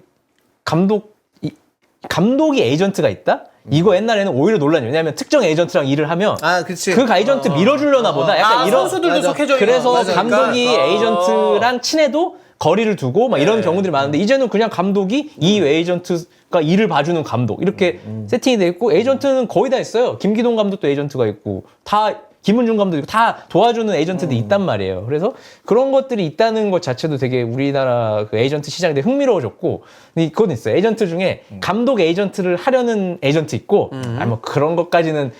감독이 에이전트가 있다. 이거 옛날에는 오히려 논란이 왜냐하면 특정 에이전트랑 일을 하면 그치. 그 에이전트 밀어주려나 보다. 약간 이런 선수들도 맞아. 속해져 있는 그래서 맞아. 감독이 그러니까. 에이전트랑 친해도 거리를 두고 막 이런 네. 경우들이 많은데 이제는 그냥 감독이 이 에이전트가 일을 봐주는 감독 이렇게 세팅이 돼 있고 에이전트는 거의 다 있어요. 김기동 감독도 에이전트가 있고 다 김은중 감독도 있고 다 도와주는 에이전트들이 있단 말이에요. 그래서 그런 것들이 있다는 것 자체도 되게 우리나라 그 에이전트 시장이 되게 흥미로워졌고 근데 그건 있어요. 에이전트 중에 감독 에이전트를 하려는 에이전트 있고 아니 뭐 그런 것까지는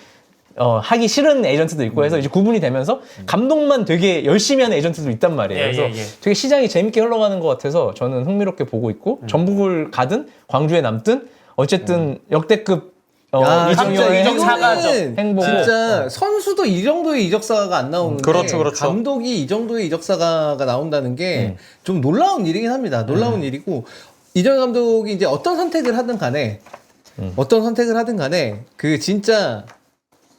하기 싫은 에이전트도 있고 해서 이제 구분이 되면서 감독만 되게 열심히 하는 에이전트도 있단 말이에요. 예, 그래서 예. 되게 시장이 재밌게 흘러가는 것 같아서 저는 흥미롭게 보고 있고 전북을 가든 광주에 남든 어쨌든 역대급 이정현의 이적 사가죠. 행보고. 진짜 선수도 이 정도의 이적사가 안 나오는데 그렇죠. 감독이 이 정도의 이적사가 나온다는 게 좀 놀라운 일이긴 합니다. 놀라운 일이고 이정현 감독이 이제 어떤 선택을 하든 간에 그 진짜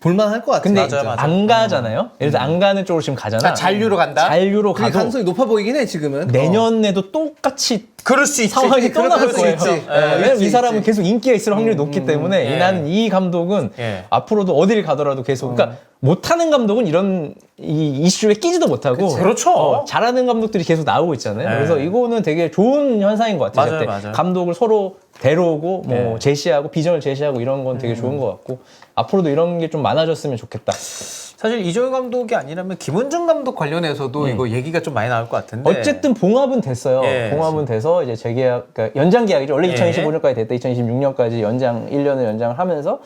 볼만할 것 같아요. 근데 맞아요, 맞아요. 안 가잖아요. 예를 들어 안 가는 쪽으로 지금 가잖아. 그러니까 잔류로 간다? 잔류로 그게 가도 가능성이 높아 보이긴 해 지금은. 내년에도 똑같이 그럴 수 있지. 상황이 또 나올 그럴 수 거예요. 있지. 왜냐면 있지, 이 사람은 있지. 계속 인기가 있을 확률이 높기 때문에 예. 나는 이 감독은 예. 앞으로도 어디를 가더라도 계속 그러니까 못하는 감독은 이런 이 이슈에 끼지도 못하고 그렇죠. 잘하는 감독들이 계속 나오고 있잖아요. 예. 그래서 이거는 되게 좋은 현상인 것 같아요. 맞아요, 그때 맞아요. 감독을 서로 데려오고 뭐 예. 제시하고 비전을 제시하고 이런 건 되게 좋은 것 같고 앞으로도 이런 게 좀 많아졌으면 좋겠다. 사실 이정현 감독이 아니라면 김은중 감독 관련해서도 이거 얘기가 좀 많이 나올 것 같은데. 어쨌든 봉합은 됐어요. 예. 봉합은 돼서 이제 재계약, 그러니까 연장 계약이죠. 원래 예. 2025년까지 됐다. 2026년까지 연장 1년을 연장을 하면서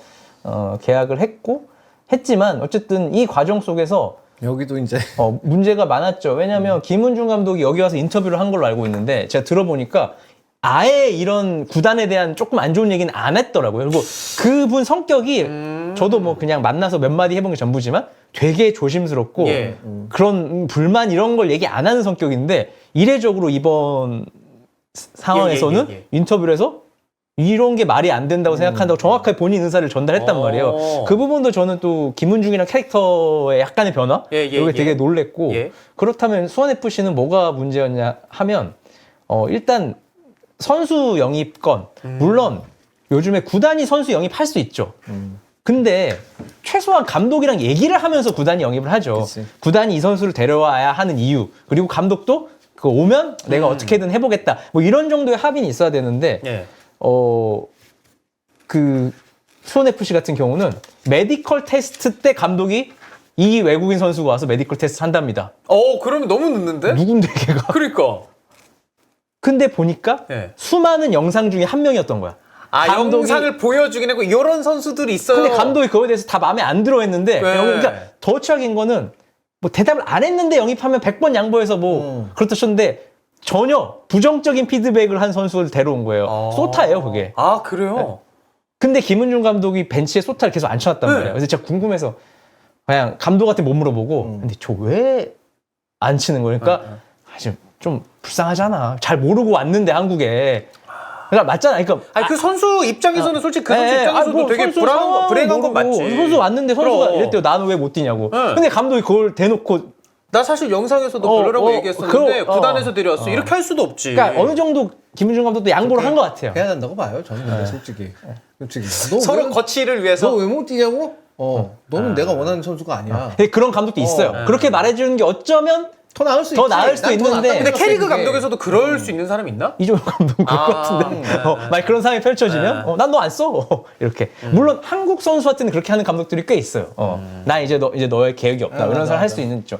계약을 했지만 어쨌든 이 과정 속에서 여기도 이제 문제가 많았죠. 왜냐하면 김은중 감독이 여기 와서 인터뷰를 한 걸로 알고 있는데 제가 들어보니까 아예 이런 구단에 대한 조금 안 좋은 얘기는 안 했더라고요. 그리고 그분 성격이 저도 뭐 그냥 만나서 몇 마디 해본 게 전부지만 되게 조심스럽고 예. 그런 불만 이런 걸 얘기 안 하는 성격인데 이례적으로 이번 상황에서는 예. 인터뷰를 해서 이런 게 말이 안 된다고 생각한다고 정확하게 본인 의사를 전달했단 말이에요. 그 부분도 저는 또 김은중이랑 캐릭터의 약간의 변화? 이게 되게 놀랬고 그렇다면 수원FC는 뭐가 문제였냐 하면 일단 선수 영입건 물론 요즘에 구단이 선수 영입할 수 있죠. 근데 최소한 감독이랑 얘기를 하면서 구단이 영입을 하죠. 그치. 구단이 이 선수를 데려와야 하는 이유 그리고 감독도 그 오면 내가 어떻게든 해보겠다 뭐 이런 정도의 합의는 있어야 되는데 그 수원FC 같은 경우는 메디컬 테스트 때 감독이 이 외국인 선수가 와서 메디컬 테스트 한답니다. 그러면 너무 늦는데? 누군데 걔가? 그러니까. 근데 보니까 수많은 영상 중에 한 명이었던 거야. 영상을 보여주긴 하고 이런 선수들이 있어요. 근데 감독이 그거에 대해서 다 마음에 안 들어 했는데 그러니까 더 최악인 거는 뭐 대답을 안 했는데 영입하면 100번 양보해서 뭐 그렇다 쳤는데 전혀 부정적인 피드백을 한 선수를 데려온 거예요. 소타예요, 그게. 아, 그래요? 근데 김은중 감독이 ben치에 소타를 계속 앉혀놨단 말이에요. 그래서 제가 궁금해서 그냥 감독한테 못 물어보고 근데 저 왜 안 치는 거니까 좀 불쌍하잖아. 잘 모르고 왔는데 한국에. 그러니까 맞잖아. 그러니까 그 선수 입장에서는 솔직히 그 선수 입장에서도 되게 불행한 건 맞지. 선수 왔는데 선수가 이랬대요. 나는 왜 못 뛰냐고. 근데 감독이 그걸 대놓고 나 사실 영상에서도 별로라고 얘기했었는데 구단에서 데려왔어. 이렇게 할 수도 없지. 그러니까 어느 정도 김은중 감독도 양보를 한 것 같아요. 해야 된다고 봐요. 저는 근데 솔직히. 서로 거치를 위해서. 너 왜 못 뛰냐고? 너는 내가 원하는 선수가 아니야. 그런 감독도 있어요. 그렇게 말해주는 게 어쩌면 더 나을 수도 있는데. 근데 캐리그 감독에서도 그럴 수 있는 사람이 있나? 이종혁 감독은 그럴 것 같은데. 만약 그런 상황이 펼쳐지면 난 너 안 써. 이렇게. 물론 한국 선수한테는 그렇게 하는 감독들이 꽤 있어요. 나 이제 너의 계획이 없다. 이런 사람 할 수 있죠.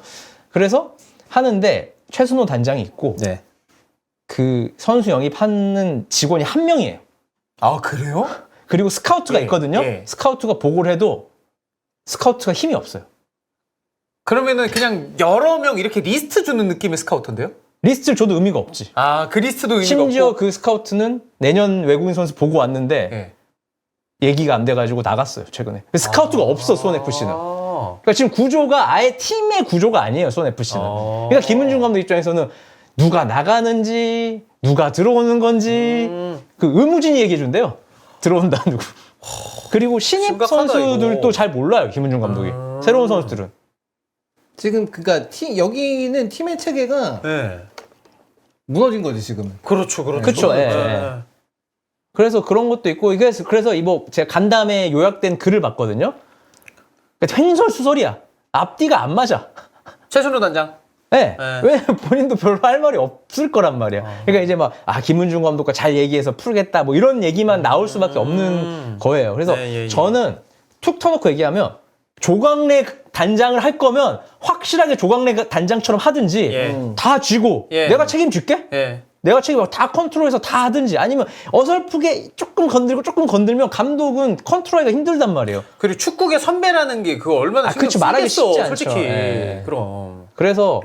그래서 하는데 최순호 단장이 있고 그 선수 영입하는 직원이 한 명이에요. 아, 그래요? 그리고 스카우트가 있거든요. 스카우트가 보고를 해도 스카우트가 힘이 없어요. 그러면은 그냥 여러 명 이렇게 리스트 주는 느낌의 스카우터인데요? 리스트를 줘도 의미가 없지. 그 리스트도 의미가 심지어 없고. 그 스카우트는 내년 외국인 선수 보고 왔는데 얘기가 안 돼가지고 나갔어요, 최근에. 스카우트가 없어, 수원FC는. 그러니까 지금 구조가 아예 팀의 구조가 아니에요, 수원FC는. 그러니까 김은중 감독 입장에서는 누가 나가는지, 누가 들어오는 건지, 그 의무진이 얘기해준대요. 들어온다, 누구. 그리고 신입 심각하다, 선수들도 이거. 잘 몰라요, 김은중 감독이. 새로운 선수들은. 지금 그러니까 여기는 팀의 체계가 무너진 거지 지금은. 그렇죠. 그쵸, 그래서 그런 것도 있고, 그래서 제가 간담회 요약된 글을 봤거든요. 그러니까 횡설수설이야. 앞뒤가 안 맞아. 최순호 단장. 왜 본인도 별로 할 말이 없을 거란 말이야. 그러니까 이제 김은중 감독과 잘 얘기해서 풀겠다, 뭐 이런 얘기만 나올 수밖에 없는 거예요. 그래서 저는 툭 터놓고 얘기하면 조광래 단장을 할 거면 확실하게 조광래 단장처럼 하든지 다 쥐고 내가 책임질게. 내가 다 컨트롤해서 다 하든지 아니면 어설프게 조금 건들면 감독은 컨트롤하기가 힘들단 말이에요. 그리고 축구계 선배라는 게 그거 얼마나 신경 그치, 말하기 쓰겠어, 쉽지 않죠. 솔직히. 그럼. 그래서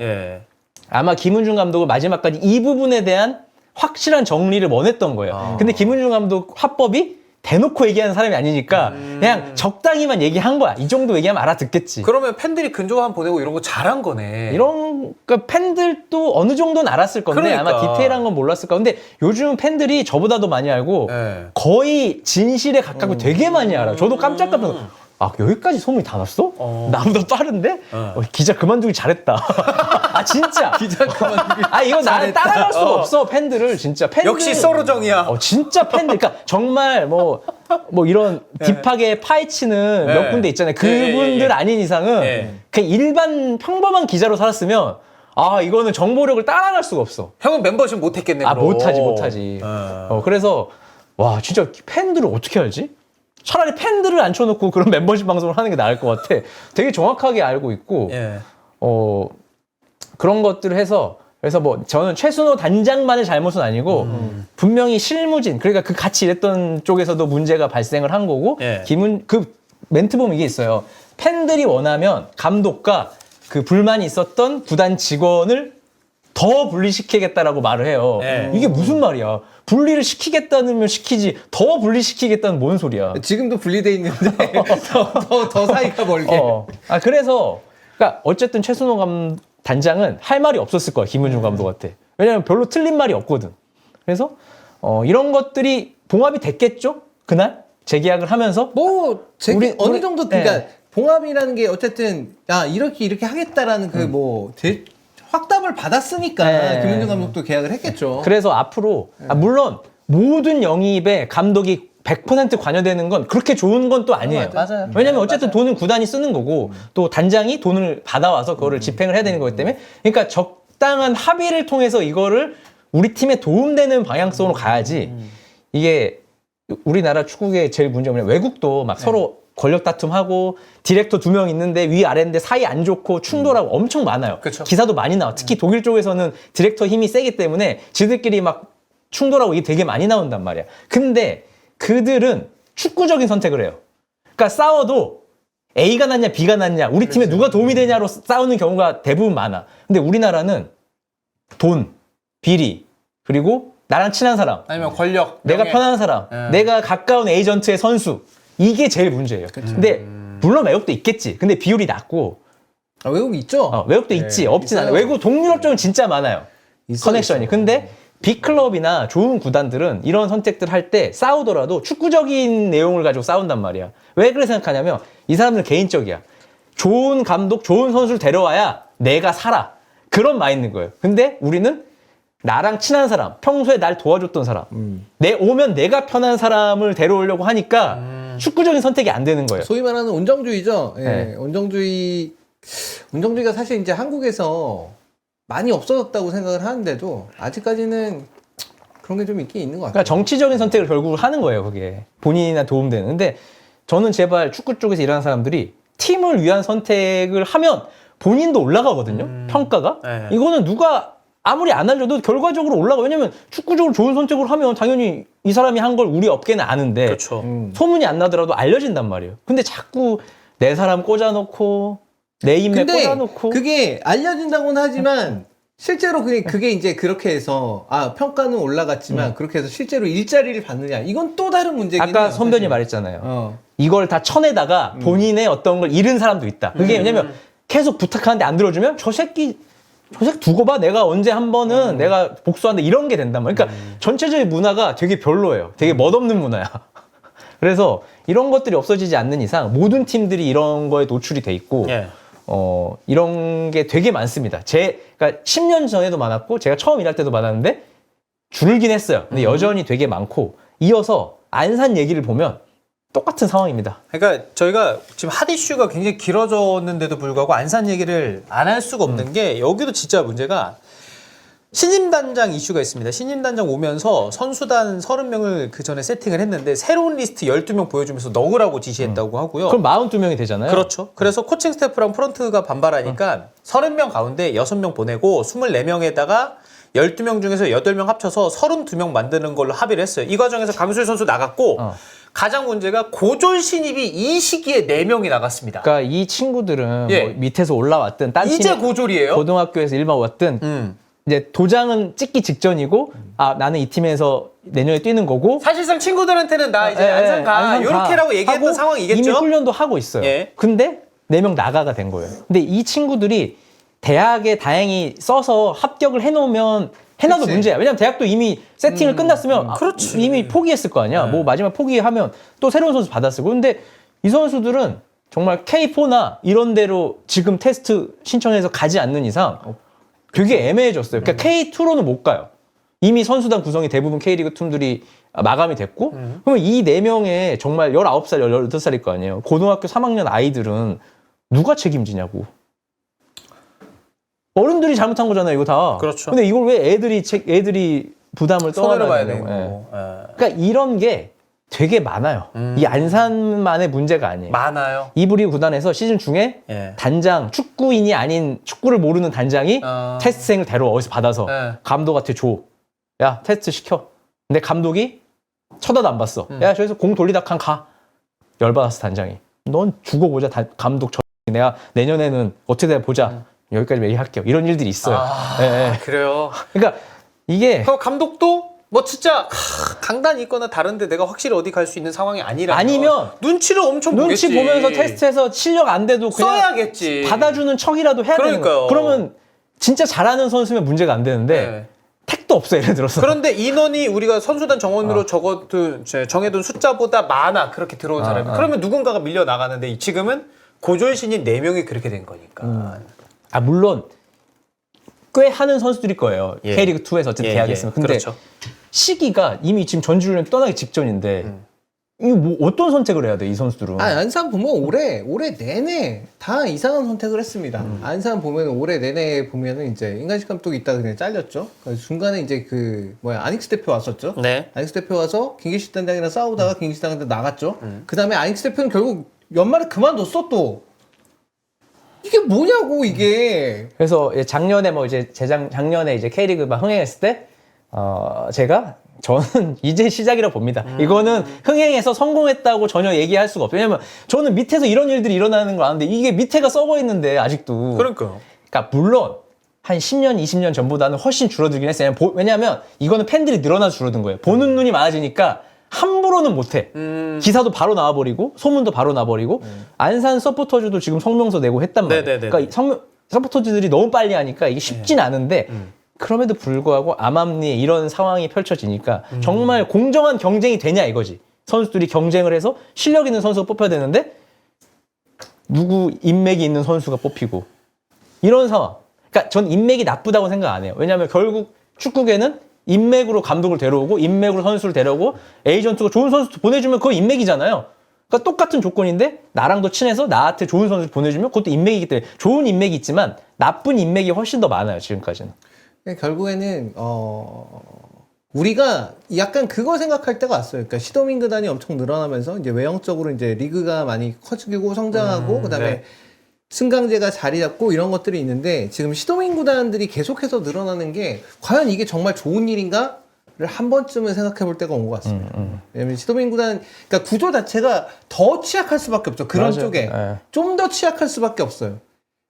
아마 김은중 감독은 마지막까지 이 부분에 대한 확실한 정리를 원했던 거예요. 근데 김은중 감독 화법이 대놓고 얘기하는 사람이 아니니까 그냥 적당히만 얘기한 거야. 이 정도 얘기하면 알아듣겠지. 그러면 팬들이 근조한 보내고 이런 거 잘한 거네. 그러니까 팬들도 어느 정도는 알았을 건데 아마 디테일한 건 몰랐을 거야. 근데 요즘 팬들이 저보다도 많이 알고 거의 진실에 가깝고 되게 많이 알아. 저도 깜짝깜짝 여기까지 소문이 다 났어? 나보다 빠른데? 기자 그만두기 잘했다. 진짜. 기자 그만두기. 이거 나는 따라갈 수가 없어, 팬들을. 진짜. 역시 서로정이야. 진짜 팬들. 그러니까 정말 이런 딥하게 파헤치는 몇 군데 있잖아요. 그분들 아닌 이상은 그냥 일반 평범한 기자로 살았으면 이거는 정보력을 따라갈 수가 없어. 형은 멤버십 못했겠네. 그럼. 못하지. 그래서 진짜 팬들을 어떻게 알지? 차라리 팬들을 앉혀놓고 그런 멤버십 방송을 하는 게 나을 것 같아. 되게 정확하게 알고 있고 그런 것들을 해서 그래서 저는 최순호 단장만의 잘못은 아니고 분명히 실무진 그러니까 그 같이 일했던 쪽에서도 문제가 발생을 한 거고 그 멘트 보면 이게 있어요. 팬들이 원하면 감독과 그 불만이 있었던 구단 직원을 더 분리시키겠다라고 말을 해요. 이게 무슨 말이야? 분리를 시키겠다면 시키지 더 분리시키겠다는 뭔 소리야? 지금도 분리돼 있는데 더 사이가 멀게. 그래서 그러니까 어쨌든 최순호 단장은 할 말이 없었을 거야 김은중 감독한테. 왜냐면 별로 틀린 말이 없거든. 그래서 이런 것들이 봉합이 됐겠죠? 그날 재계약을 하면서 뭐 우리- 어느 우리- 정도 그러니까 네. 봉합이라는 게 어쨌든 야 이렇게 하겠다라는 그 뭐 확답을 받았으니까 네. 김윤중 감독도 계약을 했겠죠. 그래서 앞으로 물론 모든 영입에 감독이 100% 관여되는 건 그렇게 좋은 건 또 아니에요. 맞아요. 왜냐면 어쨌든 돈은 구단이 쓰는 거고 또 단장이 돈을 받아와서 그거를 집행을 해야 되는 거기 때문에 그러니까 적당한 합의를 통해서 이거를 우리 팀에 도움되는 방향성으로 가야지 이게 우리나라 축구의 제일 문제가 뭐냐 외국도 막 서로 권력 다툼하고 디렉터 2명 있는데 위아래인데 사이 안 좋고 충돌하고 엄청 많아요. 그쵸. 기사도 많이 나와. 특히 독일 쪽에서는 디렉터 힘이 세기 때문에 지들끼리 막 충돌하고 이게 되게 많이 나온단 말이야. 근데 그들은 축구적인 선택을 해요. 그러니까 싸워도 A가 낫냐 B가 낫냐 우리 팀에 누가 도움이 되냐로 싸우는 경우가 대부분 많아. 근데 우리나라는 돈, 비리, 그리고 나랑 친한 사람, 아니면 권력, 내가 명예. 편한 사람, 내가 가까운 에이전트의 선수 이게 제일 문제예요. 근데 물론 외국도 있겠지. 근데 비율이 낮고 외국 있죠. 외국도 있지. 없진 있어요. 않아요. 외국 동유럽 쪽은 진짜 많아요. 있어, 커넥션이. 있어. 근데 빅클럽이나 좋은 구단들은 이런 선택들 할 때 싸우더라도 축구적인 내용을 가지고 싸운단 말이야. 왜 그렇게 생각하냐면 이 사람들은 개인적이야. 좋은 감독, 좋은 선수를 데려와야 내가 살아. 그런 마인드인 거예요. 근데 우리는 나랑 친한 사람, 평소에 날 도와줬던 사람, 오면 내가 편한 사람을 데려오려고 하니까 축구적인 선택이 안 되는 거예요. 소위 말하는 온정주의죠. 예, 네. 온정주의가 사실 이제 한국에서 많이 없어졌다고 생각을 하는데도 아직까지는 그런 게 좀 있긴 있는 것 같아요. 그러니까 정치적인 선택을 결국 하는 거예요, 그게. 본인이나 도움되는. 근데 저는 제발 축구 쪽에서 일하는 사람들이 팀을 위한 선택을 하면 본인도 올라가거든요, 평가가. 네. 이거는 누가 아무리 안 알려도 결과적으로 올라가. 왜냐면 축구적으로 좋은 선택을 하면 당연히 이 사람이 한 걸 우리 업계는 아는데 그렇죠. 소문이 안 나더라도 알려진단 말이에요. 근데 자꾸 내 사람 꽂아놓고 내 인맥 근데 꽂아놓고 그게 알려진다고는 하지만 실제로 그게 이제 그렇게 해서 평가는 올라갔지만 그렇게 해서 실제로 일자리를 받느냐 이건 또 다른 문제긴 해요. 아까 선변이 사실. 말했잖아요. 이걸 다 쳐내다가 본인의 어떤 걸 잃은 사람도 있다. 그게 왜냐면 계속 부탁하는데 안 들어주면 저 새끼 두고 봐. 내가 언제 한 번은 내가 복수한다. 이런 게 된단 말이야. 그러니까 전체적인 문화가 되게 별로예요. 되게 멋없는 문화야. 그래서 이런 것들이 없어지지 않는 이상 모든 팀들이 이런 거에 노출이 돼 있고 예. 이런 게 되게 많습니다. 그러니까 10년 전에도 많았고 제가 처음 일할 때도 많았는데 줄긴 했어요. 근데 여전히 되게 많고 이어서 안산 얘기를 보면 똑같은 상황입니다. 그러니까 저희가 지금 핫 이슈가 굉장히 길어졌는데도 불구하고 안산 얘기를 안 할 수가 없는 게 여기도 진짜 문제가 신임 단장 이슈가 있습니다. 신임 단장 오면서 선수단 30명을 그 전에 세팅을 했는데 새로운 리스트 12명 보여주면서 넣으라고 지시했다고 하고요. 그럼 42명이 되잖아요. 그렇죠. 그래서 코칭 스태프랑 프런트가 반발하니까 30명 가운데 6명 보내고 24명에다가 12명 중에서 8명 합쳐서 32명 만드는 걸로 합의를 했어요. 이 과정에서 강수일 선수 나갔고 가장 문제가 고졸 신입이 이 시기에 4명이 나갔습니다. 그러니까 이 친구들은 예. 뭐 밑에서 올라왔든 딴 이제 팀에 고졸이에요. 고등학교에서 일반 왔든 이제 도장은 찍기 직전이고 나는 이 팀에서 내년에 뛰는 거고 사실상 친구들한테는 나 이제 예, 안산 가 안산 가 이렇게라고 얘기했던 하고 상황이겠죠. 이미 훈련도 하고 있어요. 예. 근데 4명 나가가 된 거예요. 근데 이 친구들이 대학에 다행히 써서 합격을 해놓으면 해놔도 그치. 문제야. 왜냐면 대학도 이미 세팅을 끝났으면 그렇지. 이미 포기했을 거 아니야. 뭐 마지막 포기하면 또 새로운 선수 받았을 거고. 근데 이 선수들은 정말 K4나 이런 데로 지금 테스트 신청해서 가지 않는 이상 되게 애매해졌어요. 그러니까 K2로는 못 가요. 이미 선수단 구성이 대부분 K리그 팀들이 마감이 됐고 그러면 이 4명의 정말 19살, 18살일 거 아니에요. 고등학교 3학년 아이들은 누가 책임지냐고. 어른들이 잘못한 거잖아요, 이거 다. 그렇죠. 근데 이걸 왜 애들이 부담을 손해를 봐야 떠안아야 되고. 되냐고. 예. 예. 그러니까 이런 게 되게 많아요. 이 안산만의 문제가 아니에요. 많아요. 이브리 구단에서 시즌 중에 예. 단장, 축구인이 아닌 축구를 모르는 단장이 테스트생을 데려와 어디서 받아서 예. 감독한테 줘. 야, 테스트 시켜. 근데 감독이 쳐다도 안 봤어. 야, 저기서 공 돌리다 칸 가. 열받았어, 단장이. 넌 죽어보자, 감독. 내가 내년에는 어떻게 보자. 여기까지 얘기할게요. 이런 일들이 있어요. 예, 예. 그래요. 그러니까 이게 그 감독도 뭐 진짜 강단이 있거나 다른데 내가 확실히 어디 갈 수 있는 상황이 아니면 눈치를 엄청 눈치 보겠지. 보면서 테스트해서 실력 안 돼도 그냥 써야겠지. 받아주는 척이라도 해야 되는 그러니까요. 거예요. 그러면 진짜 잘하는 선수면 문제가 안 되는데 네. 택도 없어 예를 들어서. 그런데 인원이 우리가 선수단 정원으로 적어둔 정해둔 숫자보다 많아 그렇게 들어온 사람이. 그러면 누군가가 밀려 나가는데 지금은 고졸신인 4명이 그렇게 된 거니까. 아 물론 꽤 하는 선수들일 거예요. 예. K리그 2에서 어쨌든 계약했으면. 근데 그렇죠. 시기가 이미 지금 전주훈련 떠나기 직전인데 이거 뭐 어떤 선택을 해야 돼 이 선수들은? 안산 보면 올해 내내 다 이상한 선택을 했습니다. 안산 보면 올해 내내 보면은 이제 인간식 감독이 있다가 그냥 잘렸죠. 그래서 중간에 이제 아닉스 대표 왔었죠. 네. 아닉스 대표 와서 김기식 단장이랑 싸우다가 김기식 단장 나갔죠. 그 다음에 아닉스 대표는 결국 연말에 그만뒀어 또. 이게 뭐냐고 이게. 그래서 작년에 뭐 이제 작년에 이제 K리그 막 흥행했을 때 저는 이제 시작이라 봅니다. 이거는 흥행해서 성공했다고 전혀 얘기할 수가 없어요. 왜냐면 저는 밑에서 이런 일들이 일어나는 걸 아는데 이게 밑에가 썩어 있는데 아직도. 그러니까요. 그러니까 물론 한 10년, 20년 전보다는 훨씬 줄어들긴 했어요. 왜냐면 이거는 팬들이 늘어나서 줄어든 거예요. 보는 눈이 많아지니까 함부로는 못해. 기사도 바로 나와버리고 소문도 바로 나와버리고 안산 서포터즈도 지금 성명서 내고 했단 말이에요. 네네네네. 그러니까 서포터즈들이 너무 빨리 하니까 이게 쉽진 않은데 그럼에도 불구하고 암암리에 이런 상황이 펼쳐지니까 정말 공정한 경쟁이 되냐 이거지. 선수들이 경쟁을 해서 실력 있는 선수가 뽑혀야 되는데 누구 인맥이 있는 선수가 뽑히고 이런 상황. 그러니까 전 인맥이 나쁘다고 생각 안 해요. 왜냐하면 결국 축구계는 인맥으로 감독을 데려오고 인맥으로 선수를 데려오고 에이전트가 좋은 선수 보내주면 그거 인맥이잖아요. 그러니까 똑같은 조건인데 나랑도 친해서 나한테 좋은 선수 보내주면 그것도 인맥이기 때문에 좋은 인맥이 있지만 나쁜 인맥이 훨씬 더 많아요 지금까지는. 결국에는 우리가 약간 그거 생각할 때가 왔어요. 그러니까 시도민 구단이 엄청 늘어나면서 이제 외형적으로 이제 리그가 많이 커지고 성장하고 그다음에 네. 승강제가 자리 잡고 이런 것들이 있는데 지금 시도민 구단들이 계속해서 늘어나는 게 과연 이게 정말 좋은 일인가를 한 번쯤은 생각해 볼 때가 온 것 같습니다. 왜냐면 시도민 구단 그러니까 구조 자체가 더 취약할 수밖에 없죠. 그런 맞아요. 쪽에 네. 좀 더 취약할 수밖에 없어요.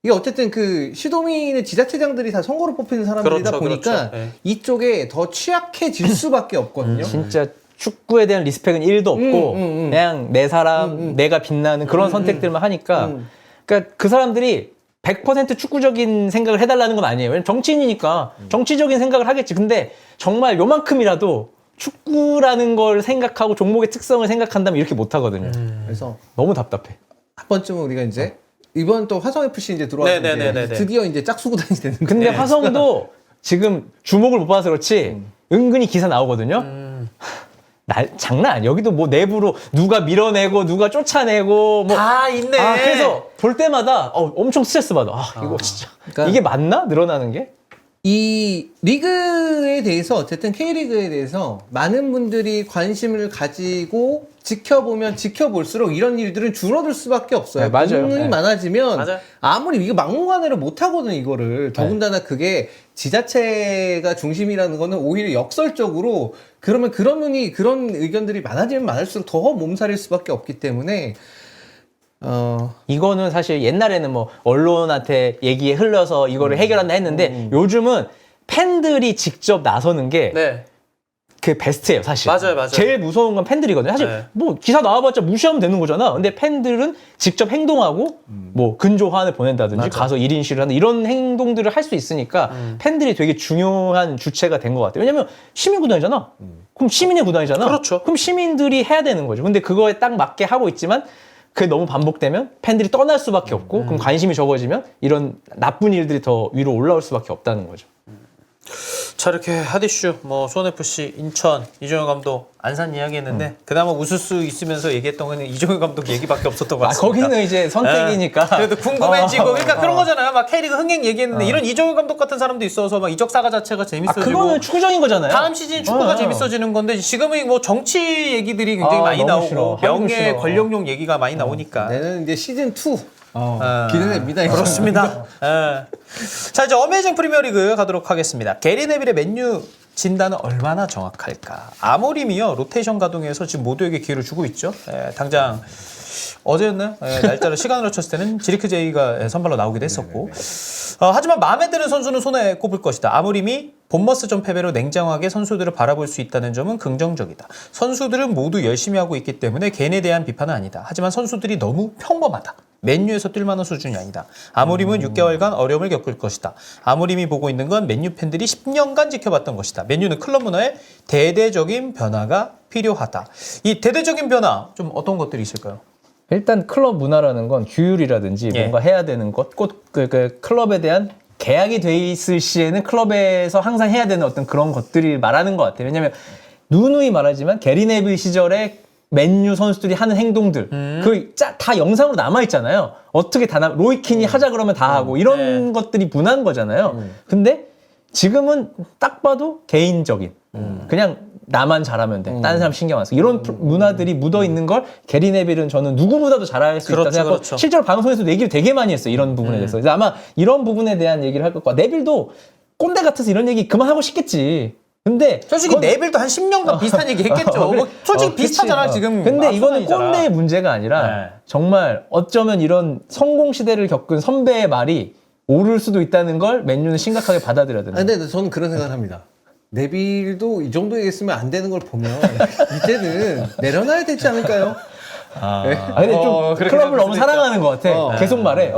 이게 어쨌든 시도민의 지자체장들이 다 선거로 뽑히는 사람들이다 그렇죠, 보니까 그렇죠. 네. 이쪽에 더 취약해질 수밖에 없거든요. 진짜 축구에 대한 리스펙은 1도 없고 그냥 내 사람 내가 빛나는 그런 선택들만 하니까 그러니까 그 사람들이 100% 축구적인 생각을 해달라는 건 아니에요. 왜냐면 정치인이니까 정치적인 생각을 하겠지. 근데 정말 요만큼이라도 축구라는 걸 생각하고 종목의 특성을 생각한다면 이렇게 못하거든요. 그래서 너무 답답해. 한 번쯤은 우리가 이제 이번 또 화성 FC 이제 들어와서 이제 네네네네네. 드디어 이제 짝수 구단이 되는데. 근데 화성도 지금 주목을 못 받아서 그렇지 은근히 기사 나오거든요. 장난 아니야. 여기도 뭐 내부로 누가 밀어내고 누가 쫓아내고 뭐 다 있네. 그래서 볼 때마다 엄청 스트레스 받아. 이거 진짜 그러니까 이게 맞나? 늘어나는 게? 이 리그에 대해서 어쨌든 K리그에 대해서 많은 분들이 관심을 가지고 지켜보면 지켜볼수록 이런 일들은 줄어들 수밖에 없어요. 네, 맞아요. 눈이 네. 많아지면 맞아요. 아무리 이거 막무가내로 못 하거든 이거를. 더군다나 그게 지자체가 중심이라는 거는 오히려 역설적으로 그러면 그런 의견들이 많아지면 많을수록 더 몸살일 수밖에 없기 때문에 이거는 사실 옛날에는 뭐 언론한테 얘기에 흘러서 이거를 해결한다 했는데 요즘은 팬들이 직접 나서는 게 네. 그게 베스트예요, 사실. 맞아요. 제일 무서운 건 팬들이거든요. 사실 네. 뭐 기사 나와봤자 무시하면 되는 거잖아. 근데 팬들은 직접 행동하고 뭐 근조화를 보낸다든지 맞아. 가서 1인 시위를 한다 이런 행동들을 할 수 있으니까 팬들이 되게 중요한 주체가 된 것 같아요. 왜냐면 시민구단이잖아. 그럼 시민의 구단이잖아. 그렇죠. 그럼 시민들이 해야 되는 거죠. 근데 그거에 딱 맞게 하고 있지만 그게 너무 반복되면 팬들이 떠날 수밖에 없고 그럼 관심이 적어지면 이런 나쁜 일들이 더 위로 올라올 수밖에 없다는 거죠. 자, 이렇게 핫이슈 뭐 수원FC, 인천, 이종현 감독, 안산 이야기했는데 그나마 웃을 수 있으면서 얘기했던 거는 이종현 감독 얘기밖에 없었던 것 같습니다. 거기는 이제 선택이니까. 그래도 궁금해지고 그러니까 그런 거잖아요. 막 K리그 흥행 얘기했는데 이런 이종현 감독 같은 사람도 있어서 막 이적 사과 자체가 재밌어지고 그거는 축구적인 거잖아요. 다음 시즌 축구가 재밌어지는 건데 지금은 뭐 정치 얘기들이 굉장히 많이 너무 나오고 싫어. 명예 싫어. 권력용 얘기가 많이 나오니까 내년 이제 시즌 2 기대됩니다. 이거. 그렇습니다. 예. 자, 이제 어메이징 프리미어리그 가도록 하겠습니다. 게리 네빌의 맨유 진단은 얼마나 정확할까? 아모림이요 로테이션 가동해서 지금 모두에게 기회를 주고 있죠. 당장 어제였나요? 날짜를 시간으로 쳤을 때는 지리크제이가 선발로 나오기도 했었고 하지만 마음에 드는 선수는 손에 꼽을 것이다. 아모림이 본머스전 패배로 냉정하게 선수들을 바라볼 수 있다는 점은 긍정적이다. 선수들은 모두 열심히 하고 있기 때문에 개인에 대한 비판은 아니다. 하지만 선수들이 너무 평범하다. 맨유에서 뛸 만한 수준이 아니다. 아모림은 6개월간 어려움을 겪을 것이다. 아모림이 보고 있는 건 맨유 팬들이 10년간 지켜봤던 것이다. 맨유는 클럽 문화에 대대적인 변화가 필요하다. 이 대대적인 변화 좀 어떤 것들이 있을까요? 일단 클럽 문화라는 건 규율이라든지 예. 뭔가 해야 되는 것, 꼭 그 클럽에 대한 계약이 돼 있을 시에는 클럽에서 항상 해야 되는 어떤 그런 것들이 말하는 것 같아요. 왜냐하면 누누이 말하지만 게리 네빌 시절에 맨유 선수들이 하는 행동들 다 영상으로 남아 있잖아요. 어떻게 로이킨이 하자 그러면 다 하고 이런 것들이 문화인 거잖아요. 근데 지금은 딱 봐도 개인적인 그냥 나만 잘하면 돼. 다른 사람 신경 안 써. 이런 문화들이 묻어 있는 걸 게리 네빌은 저는 누구보다도 잘할 수 있다고 생각하고 그렇죠. 실제로 방송에서도 얘기를 되게 많이 했어요. 이런 부분에 대해서. 그래서 아마 이런 부분에 대한 얘기를 할 것 같고 네빌도 꼰대 같아서 이런 얘기 그만하고 싶겠지. 근데 솔직히 네빌도 한 10년간 비슷한 얘기 했겠죠. 뭐 솔직히 그치. 비슷하잖아 지금. 근데 이거는 아스날이잖아. 꼰대의 문제가 아니라 네. 정말 어쩌면 이런 성공 시대를 겪은 선배의 말이 옳을 수도 있다는 걸 맨유는 심각하게 받아들여야 된다. 근데 저는 그런 생각을 합니다. 네빌도 이 정도 얘기했으면 안 되는 걸 보면 이제는 내려놔야 되지 않을까요? 근데 좀 그렇게 클럽을 너무 생각할 수도 있다. 사랑하는 것 같아. 계속 말해.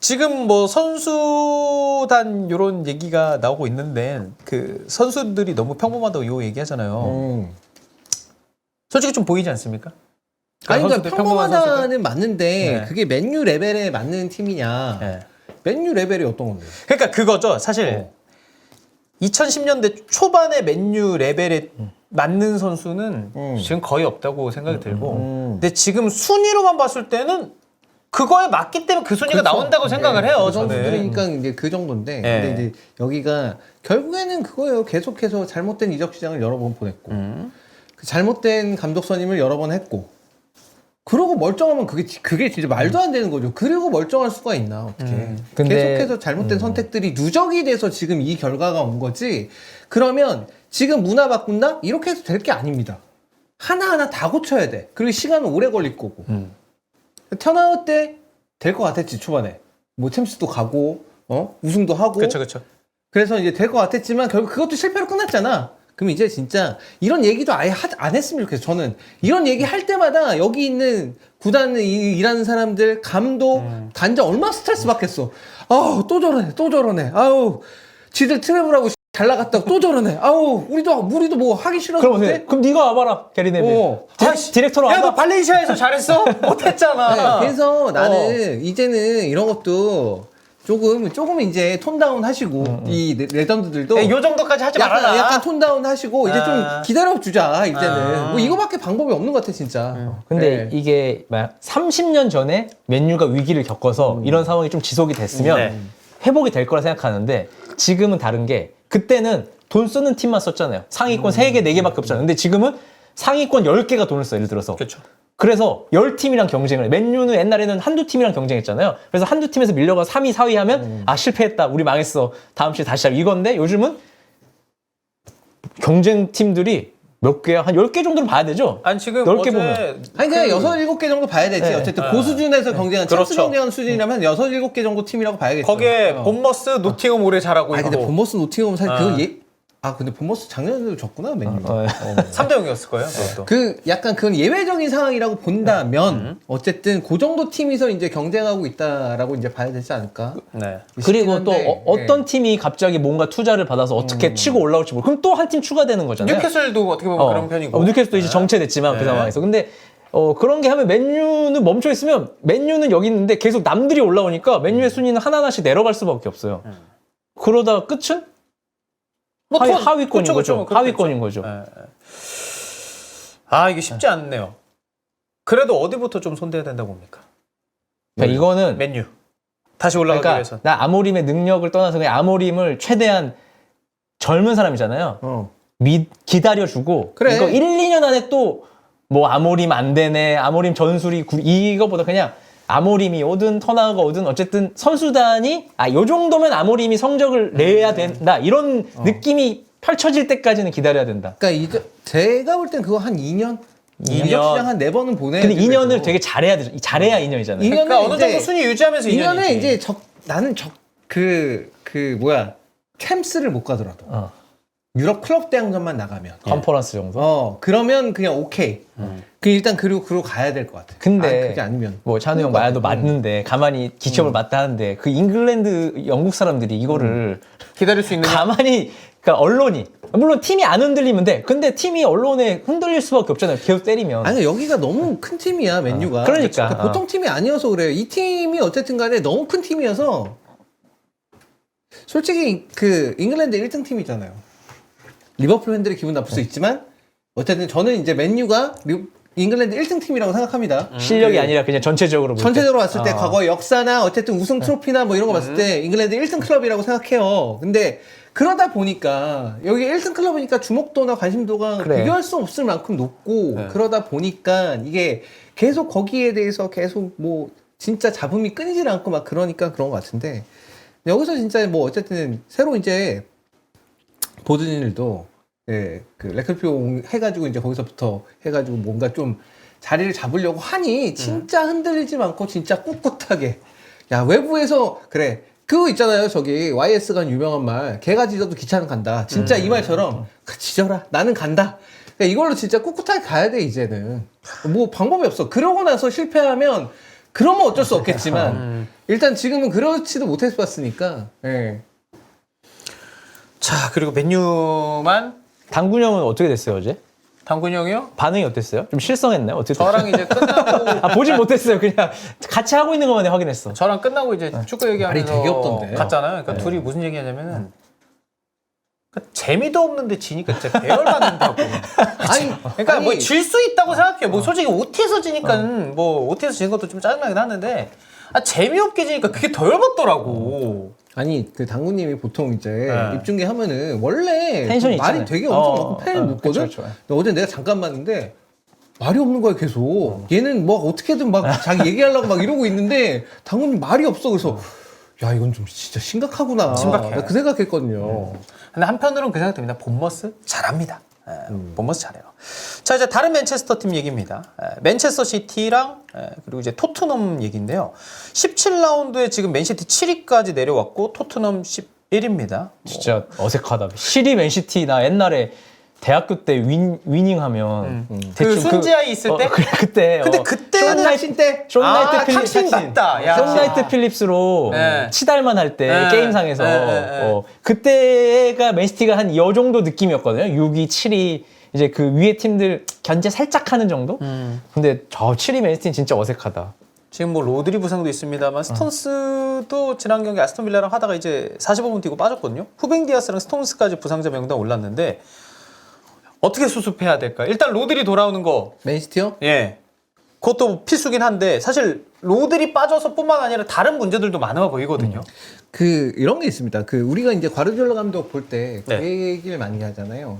지금 뭐 선수단 이런 얘기가 나오고 있는데 그 선수들이 너무 평범하다고 요 얘기하잖아요. 솔직히 좀 보이지 않습니까? 아니 그러니까 선수들, 평범한 선수들? 평범하다는 맞는데 네. 그게 맨유 레벨에 맞는 팀이냐? 네. 맨유 레벨이 어떤 건데? 그러니까 그거죠. 사실 2010년대 초반에 맨유 레벨에 맞는 선수는 지금 거의 없다고 생각이 들고 근데 지금 순위로만 봤을 때는 그거에 맞기 때문에 그 순위가 나온다고 생각을 해요. 그 저는. 선수들이니까 이제 그 정도인데 네. 근데 이제 여기가 결국에는 그거예요. 계속해서 잘못된 이적 시장을 여러 번 보냈고 그 잘못된 감독 선임을 여러 번 했고 그러고 멀쩡하면 그게 진짜 말도 안 되는 거죠. 그리고 멀쩡할 수가 있나 어떻게? 근데- 계속해서 잘못된 선택들이 누적이 돼서 지금 이 결과가 온 거지. 그러면 지금 문화 바꾼다? 이렇게 해서 될 게 아닙니다. 하나하나 다 고쳐야 돼. 그리고 시간은 오래 걸릴 거고. 턴아웃 때 될 것 같았지 초반에. 뭐 챔스도 가고 우승도 하고. 그렇죠. 그래서 이제 될 것 같았지만 결국 그것도 실패로 끝났잖아. 그럼 이제 진짜 이런 얘기도 아예 안 했으면 좋겠어. 저는 이런 얘기 할 때마다 여기 있는 구단에 일하는 사람들, 감독, 단장 얼마나 스트레스 받겠어. 아우 또 저러네. 아우 지들 트래블하고 잘 나갔다고 또 저러네. 아우 우리도 뭐 하기 싫어서 그럼 못해? 어때? 그럼 네가 와봐라, 게리 네빌. 디렉터로 야, 너 와봐. 발렌시아에서 잘했어? 못했잖아. 네, 그래서 나는 이제는 이런 것도 조금 이제 톤다운 하시고 이 레전드들도 야, 요 정도까지 하지 말아라. 약간 톤다운 하시고 이제 좀 기다려주자 이제는 뭐 이거밖에 방법이 없는 것 같아 진짜. 근데 네. 이게 30년 전에 맨유가 위기를 겪어서 이런 상황이 좀 지속이 됐으면 네. 회복이 될 거라 생각하는데 지금은 다른 게 그때는 돈 쓰는 팀만 썼잖아요. 상위권 3개, 4개밖에 없잖아요. 근데 지금은 상위권 10개가 돈을 써, 예를 들어서. 그렇죠. 그래서 10팀이랑 경쟁을 해. 맨유는 옛날에는 한두 팀이랑 경쟁했잖아요. 그래서 한두 팀에서 밀려가 3위, 4위 하면 아 실패했다. 우리 망했어. 다음 시즌 다시 시작. 이건데 요즘은 경쟁팀들이 몇 개야? 한 10개 정도는 봐야 되죠? 아니 지금 10개 어제 보면. 아니 그냥 6, 7개 정도 봐야 되지. 네. 어쨌든 고수준에서 경쟁한 챔스 그렇죠. 경쟁하는 수준이라면 6, 7개 정도 팀이라고 봐야겠죠. 거기에 본머스, 노팅엄 오래 잘하고 아니 근데 있고 본머스 노팅엄 사실 그건 근데 본머스 작년에도 졌구나 맨유. 3대 0이었을 거예요. 그것도. 그 약간 그건 예외적인 상황이라고 본다면 어쨌든 그 정도 팀에서 이제 경쟁하고 있다라고 이제 봐야 되지 않을까? 네. 그리고 또 싶긴 한데, 어떤 팀이 갑자기 뭔가 투자를 받아서 어떻게 치고 올라올지 모르고 그럼 또 한 팀 추가되는 거잖아요. 뉴캐슬도 어떻게 보면 그런 편이고. 뉴캐슬도 이제 정체됐지만 그 상황에서. 근데 그런 게 하면 맨유는 멈춰 있으면 맨유는 여기 있는데 계속 남들이 올라오니까 맨유의 순위는 하나하나씩 내려갈 수밖에 없어요. 그러다 끝은 뭐 하위권인 그쵸, 거죠. 그렇겠죠. 하위권인 거죠. 네. 아 이게 쉽지 않네요. 그래도 어디부터 좀 손대야 된다고 봅니까? 그러니까 이거는 맨유. 다시 올라가기 그러니까 위해서. 나 아모림의 능력을 떠나서 그냥 아모림을 최대한 젊은 사람이잖아요. 기다려주고 그래. 이거 1, 2년 안에 또 뭐 아모림 안 되네, 아모림 전술이 이거보다 그냥 아모림이 오든 터나우가 오든 어쨌든 선수단이 요 정도면 아모림이 성적을 내야 된다 이런 느낌이 펼쳐질 때까지는 기다려야 된다. 그러니까 이제 제가 볼 땐 그거 한 2년? 이적 시장 한 4번은 보내야 근데 돼. 2년을 되게 잘해야 되죠. 잘해야 2년이잖아요. 그러니까 어느 이제 정도 순위 유지하면서 2년이지. 2년에 이제 나는 챔스를 못 가더라도 유럽 클럽 대항전만 나가면 컨퍼런스 정도. 그러면 그냥 오케이. 일단 그리고 가야 될 것 같아. 근데 그게 아니면 뭐 찬우 형 말도 맞는데 가만히 기점을 맞다 하는데 그 잉글랜드 영국 사람들이 이거를 기다릴 수 있는 가만히 그러니까 언론이 물론 팀이 안 흔들리면 돼. 근데 팀이 언론에 흔들릴 수밖에 없잖아요. 계속 때리면. 아니 여기가 너무 큰 팀이야 맨유가. 그러니까. 보통 팀이 아니어서 그래요. 이 팀이 어쨌든 간에 너무 큰 팀이어서 솔직히 그 잉글랜드 1등 팀이잖아요. 리버풀 팬들의 기분 나쁠 수 있지만 어쨌든 저는 이제 맨유가 잉글랜드 1등 팀이라고 생각합니다. 실력이 아니라 그냥 전체적으로 볼 때. 전체적으로 봤을 때 과거 역사나 어쨌든 우승 트로피나 뭐 이런 거 봤을 때 잉글랜드 1등 클럽이라고 생각해요. 근데 그러다 보니까 여기 1등 클럽이니까 주목도나 관심도가 그래. 비교할 수 없을 만큼 높고 네. 그러다 보니까 이게 계속 거기에 대해서 계속 뭐 진짜 잡음이 끊이질 않고 막 그러니까 그런 것 같은데 여기서 진짜 뭐 어쨌든 새로 이제 보드진일도 예, 그 레클표 해가지고 이제 거기서부터 해가지고 뭔가 좀 자리를 잡으려고 하니 진짜 흔들리지 않고 진짜 꿋꿋하게 야 외부에서 그래 그거 있잖아요 저기 YS가 유명한 말 개가 짖어도 기차는 간다 진짜 이 말처럼 짖어라 나는 간다 그러니까 이걸로 진짜 꿋꿋하게 가야 돼 이제는 뭐 방법이 없어 그러고 나서 실패하면 그러면 어쩔 수 없겠지만 일단 지금은 그렇지도 못해서 봤으니까 예. 자 그리고 맨유만 당군 형은 어떻게 됐어요 어제? 당군 형이요? 반응이 어땠어요? 좀 실성했나요? 어떻게 됐어요? 저랑 이제 끝나고 보진 못했어요. 그냥 같이 하고 있는 것만 확인했어. 저랑 끝나고 이제 축구 얘기하면서 말이 되게 없던데. 갔잖아요. 그러니까 둘이 무슨 얘기하냐면은 그러니까 재미도 없는데 지니까 진짜 배열받는다고. 그러니까 뭐 질 수 있다고 생각해요. 뭐 솔직히 OT에서 지니까 뭐 OT에서 지는 것도 좀 짜증나긴 하는데 재미없게 지니까 그게 더 열받더라고. 아니 그 당구님이 보통 이제 네. 입중계 하면은 원래 텐션이 말이 있잖아요. 되게 엄청 많고 팬을 묻거든. 그쵸. 근데 어제 내가 잠깐 봤는데 말이 없는 거야 계속. 얘는 뭐 어떻게든 막 자기 얘기하려고 막 이러고 있는데 당구님 말이 없어. 그래서 야 이건 좀 진짜 심각하구나. 심각해. 나 그 생각했거든요. 근데 한편으로는 그 생각 듭니다. 본머스 잘합니다. 본머스 잘해요. 자 이제 다른 맨체스터 팀 얘기입니다. 맨체스터 시티랑 그리고 이제 토트넘 얘기인데요. 17라운드에 지금 맨시티 7위까지 내려왔고 토트넘 11위입니다. 진짜 어색하다. 시리 맨시티나 옛날에 대학교 때 위닝하면 그 순지아이 있을 때? 그때 근데 그때는 신 때. 숀 나이트 필립 탁신 맞다. 야. 숀 나이트 필립스로 네. 치달만 할 때 네. 게임상에서 네. 그때가 맨시티가 한 이 정도 느낌이었거든요. 6위, 7위 이제 그 위에 팀들 견제 살짝 하는 정도. 근데 저 7위 맨시티는 진짜 어색하다. 지금 뭐 로드리 부상도 있습니다만 스톤스도 지난 경기 아스톤 빌라랑 하다가 이제 45분 뛰고 빠졌거든요. 후벤 디아스랑 스톤스까지 부상자 명단 올랐는데 어떻게 수습해야 될까? 일단 로드리 돌아오는 거 맨시티요? 예. 그것도 필수긴 한데 사실 로드리 빠져서뿐만 아니라 다른 문제들도 많아 보이거든요. 그 이런 게 있습니다. 그 우리가 이제 과르디올라 감독 볼 때 그 네. 얘기를 많이 하잖아요.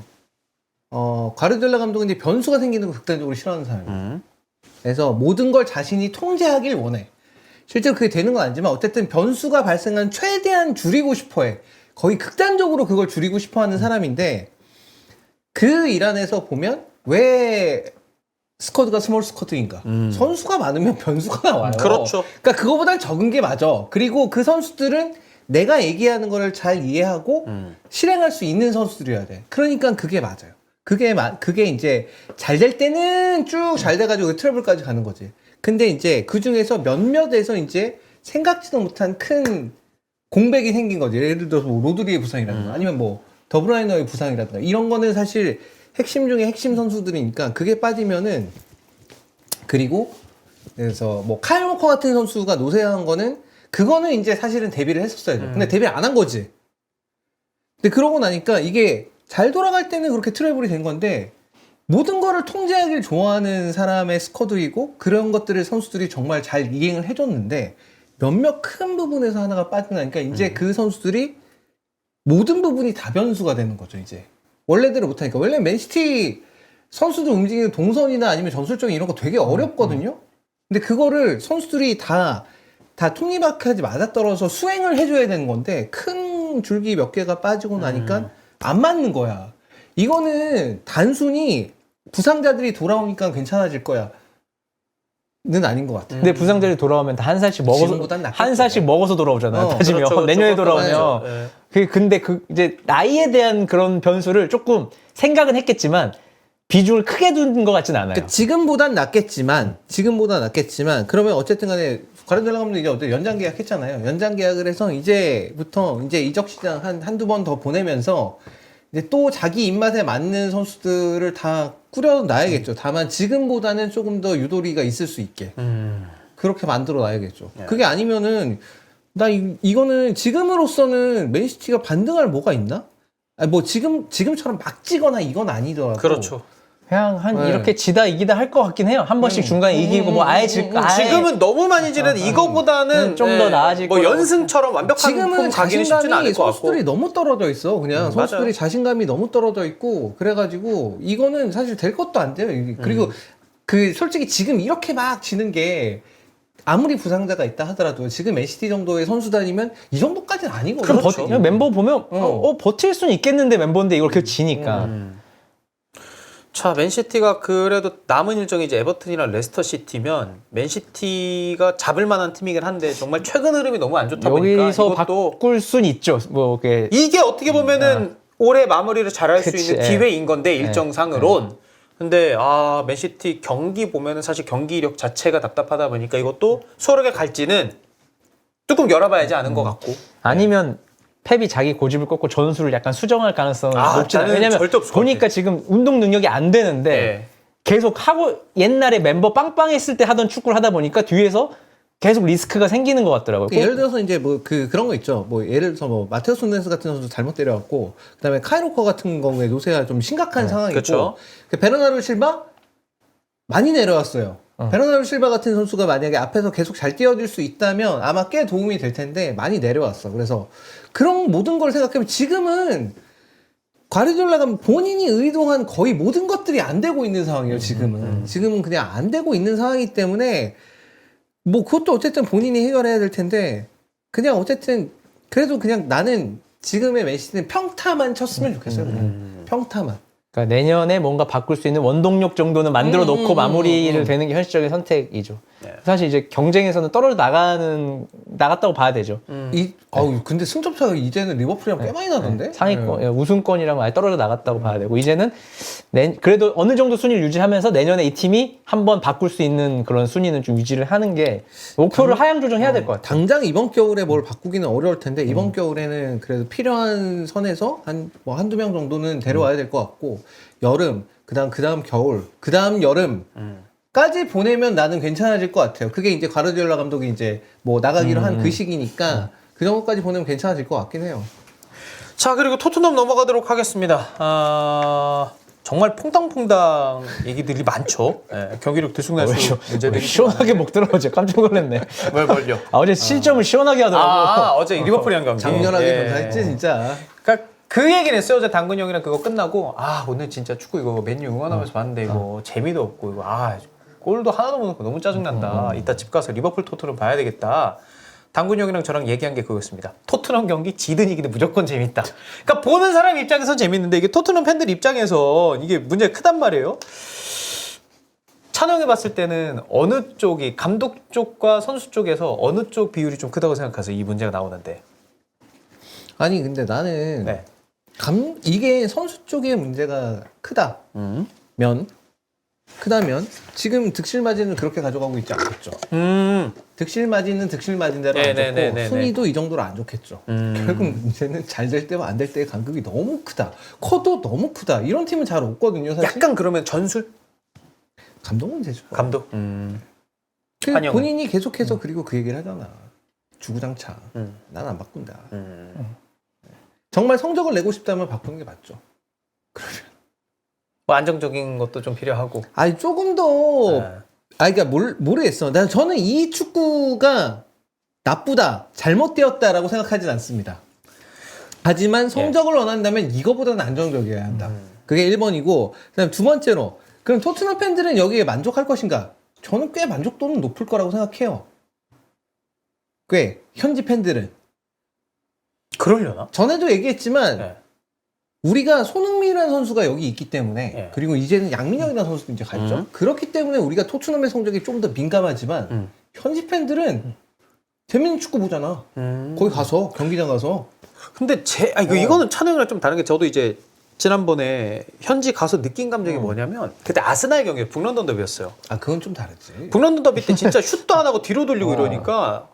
과르디올라 감독은 이제 변수가 생기는 걸 극단적으로 싫어하는 사람이에요. 그래서 모든 걸 자신이 통제하길 원해. 실제로 그게 되는 건 아니지만 어쨌든 변수가 발생한 최대한 줄이고 싶어해. 거의 극단적으로 그걸 줄이고 싶어하는 사람인데 그 일 안에서 보면 왜 스쿼드가 스몰 스쿼드인가? 선수가 많으면 변수가 나와요. 그렇죠. 그러니까 그거보단 적은 게 맞아. 그리고 그 선수들은 내가 얘기하는 거를 잘 이해하고 실행할 수 있는 선수들이어야 돼. 그러니까 그게 맞아요. 그게 이제 잘 될 때는 쭉 잘 돼가지고 트러블까지 가는 거지. 근데 이제 그 중에서 몇몇에서 이제 생각지도 못한 큰 공백이 생긴 거지. 예를 들어서 뭐 로드리의 부상이라든가 아니면 뭐 더브라이너의 부상이라든가 이런 거는 사실 핵심 중에 핵심 선수들이니까 그게 빠지면은 그리고 그래서 뭐 카일 워커 같은 선수가 노쇠한 거는 그거는 이제 사실은 데뷔를 했었어야죠. 근데 데뷔를 안 한 거지. 근데 그러고 나니까 이게 잘 돌아갈 때는 그렇게 트래블이 된 건데 모든 거를 통제하길 좋아하는 사람의 스쿼드이고 그런 것들을 선수들이 정말 잘 이행을 해줬는데 몇몇 큰 부분에서 하나가 빠져나니까 이제 그 선수들이 모든 부분이 다 변수가 되는 거죠, 이제. 원래대로 못하니까. 원래 맨시티 선수들 움직이는 동선이나 아니면 전술적인 이런 거 되게 어렵거든요? 근데 그거를 선수들이 다 톱니바퀴까지 맞아떨어서 수행을 해줘야 되는 건데, 큰 줄기 몇 개가 빠지고 나니까 안 맞는 거야. 이거는 단순히 부상자들이 돌아오니까 괜찮아질 거야. 아닌 것 같아요. 근데 부상자들이 돌아오면 다 한 살씩 먹어서 지금보단 낫겠죠. 한 살씩 먹어서 돌아오잖아요. 따지면 그렇죠, 내년에 그렇죠. 돌아오면 네. 근데 이제 나이에 대한 그런 변수를 조금 생각은 했겠지만 비중을 크게 둔 것 같진 않아요. 그러니까 지금보단 낫겠지만 그러면 어쨌든 간에 과르디올라 감독이 이제 어때 연장 계약했잖아요. 연장 계약을 해서 이제부터 이제 이적 시장 한두 번 더 보내면서 이제 또 자기 입맛에 맞는 선수들을 다 꾸려 놔야겠죠. 다만 지금보다는 조금 더 유도리가 있을 수 있게 그렇게 만들어 놔야겠죠. 그게 아니면은 이거는 지금으로서는 맨시티가 반등할 뭐가 있나? 아니 뭐 지금처럼 막 찌거나 이건 아니더라도 그렇죠. 그냥 네. 이렇게 지다 이기다 할 것 같긴 해요. 한 번씩 중간에 이기고 뭐 아예 지금은 너무 많이 지는데 이거보다는 좀 더 나아질 뭐 거라고 연승처럼 완벽한 지금은 폼 가기는 쉽지는 자신감이 않을 것 같고. 선수들이 너무 떨어져 있어. 그냥 선수들이 맞아요. 자신감이 너무 떨어져 있고 그래가지고 이거는 사실 될 것도 안 돼요. 그리고 그 솔직히 지금 이렇게 막 지는 게 아무리 부상자가 있다 하더라도 지금 NCT 정도의 선수단이면 이 정도까지는 아니거든요. 그럼 그냥 멤버 보면 버틸 수는 있겠는데 멤버인데 이걸 계속 지니까 자, 맨시티가 그래도 남은 일정이 이제 에버튼이랑 레스터 시티면 맨시티가 잡을 만한 팀이긴 한데 정말 최근 흐름이 너무 안 좋다 보니까 여기서 이것도 바꿀 순 있죠. 뭐 이게 어떻게 보면은 올해 마무리를 잘할 수 그치, 있는 예. 기회인 건데 일정상으론. 근데 맨시티 경기 보면은 사실 경기 이력 자체가 답답하다 보니까 이것도 수월하게 갈지는 뚜껑 열어봐야지 아는 것 같고. 아니면 펩이 자기 고집을 꺾고 전술을 약간 수정할 가능성은 높지 않아요. 나는 왜냐면 절대 없을 것 보니까 같아. 지금 운동 능력이 안 되는데 네. 계속 하고 옛날에 멤버 빵빵했을 때 하던 축구를 하다 보니까 뒤에서 계속 리스크가 생기는 것 같더라고요. 예를 들어서 이제 뭐 그런 거 있죠. 뭐 예를 들어서 뭐 마테우스 누네스 같은 선수 잘못 때려갖고 그다음에 카이로커 같은 경우에 요새가 좀 심각한 상황이고 그쵸. 베르나르 실바 많이 내려왔어요. 베르나르 실바 같은 선수가 만약에 앞에서 계속 잘 뛰어줄 수 있다면 아마 꽤 도움이 될 텐데 많이 내려왔어. 그래서 그런 모든 걸 생각하면 지금은 과르디올라가 본인이 의도한 거의 모든 것들이 안 되고 있는 상황이에요. 지금은 그냥 안 되고 있는 상황이기 때문에 뭐 그것도 어쨌든 본인이 해결해야 될 텐데 그냥 어쨌든 그래도 그냥 나는 지금의 맨시티는 평타만 쳤으면 좋겠어요. 그냥 평타만. 그러니까 내년에 뭔가 바꿀 수 있는 원동력 정도는 만들어 놓고 마무리를 되는 게 현실적인 선택이죠. 네. 사실 이제 경쟁에서는 떨어져 나갔다고 봐야 되죠. 근데 승점차가 이제는 리버풀이랑 꽤 많이 나던데? 상위권, 우승권이랑 아예 떨어져 나갔다고 봐야 되고 이제는 그래도 어느 정도 순위를 유지하면서 내년에 이 팀이 한번 바꿀 수 있는 그런 순위는 좀 유지를 하는 게 목표를 하향 조정해야 될 것 같아요. 당장 이번 겨울에 뭘 바꾸기는 어려울 텐데 이번 겨울에는 그래도 필요한 선에서 한두 명 정도는 데려와야 될 것 같고 여름, 그다음 겨울, 그다음 여름 까지 보내면 나는 괜찮아질 것 같아요. 그게 이제 과르디올라 감독이 이제 뭐 나가기로 한 그 시기니까 그 정도까지 보내면 괜찮아질 것 같긴 해요. 자, 그리고 토트넘 넘어가도록 하겠습니다. 정말 퐁당퐁당 얘기들이 많죠. 경기력 들쑥날쑥 문제들이 시원하게 목 들어오죠. 깜짝 놀랐네. 뭘요? 어제 실점을 시원하게 하더라고. 어제 리버풀이랑 경기. 장렬하게 전사했지 진짜. 그러니까 그 얘기는 했어요. 어제 당근 형이랑 그거 끝나고 오늘 진짜 축구 이거 맨유 응원하면서 봤는데 이거 재미도 없고 이거 골도 하나도 못 넣고 너무 짜증난다. 이따 집 가서 리버풀 토트넘 봐야 되겠다. 당근 형이랑 저랑 얘기한 게 그거였습니다. 토트넘 경기 지든 이기든 무조건 재밌다. 그러니까 보는 사람 입장에선 재밌는데 이게 토트넘 팬들 입장에서 이게 문제가 크단 말이에요. 찬영이 봤을 때는 어느 쪽이 감독 쪽과 선수 쪽에서 어느 쪽 비율이 좀 크다고 생각하세요? 이 문제가 나오는데. 아니 근데 나는 네. 이게 선수 쪽의 문제가 크다면 지금 득실 마진을 그렇게 가져가고 있지 않겠죠. 득실 마진은 득실 마진대로 안 좋고 순위도 이 정도로 안 좋겠죠. 결국 문제는 잘 될 때와 안 될 때의 간극이 너무 크다. 커도 너무 크다. 이런 팀은 잘 없거든요. 사실. 약간 그러면 전술? 감독 문제죠. 감독? 그 본인이 계속해서 그리고 그 얘기를 하잖아. 주구장창. 난 안 바꾼다. 정말 성적을 내고 싶다면 바꾸는 게 맞죠. 그러면. 뭐 안정적인 것도 좀 필요하고. 아니 조금 더 그러니까 모르겠어. 저는 이 축구가 나쁘다, 잘못되었다라고 생각하진 않습니다. 하지만 성적을 원한다면 이거보다는 안정적이어야 한다. 그게 1번이고 그다음 두 번째로 그럼 토트넘 팬들은 여기에 만족할 것인가? 저는 꽤 만족도는 높을 거라고 생각해요. 꽤 현지 팬들은. 그러려나? 전에도 얘기했지만 우리가 손흥민이라는 선수가 여기 있기 때문에 예. 그리고 이제는 양민혁이라는 선수도 이제 갔죠. 그렇기 때문에 우리가 토트넘의 성적이 좀 더 민감하지만 현지 팬들은 재밌는 축구 보잖아. 거기 가서 경기장 가서. 근데 이거는 찬영이랑 좀 다른 게 저도 이제 지난번에 현지 가서 느낀 감정이 뭐냐면 그때 아스날 경기 북런던 더비였어요. 아 그건 좀 다르지. 북런던 더비 때 진짜 슛도 안 하고 뒤로 돌리고 이러니까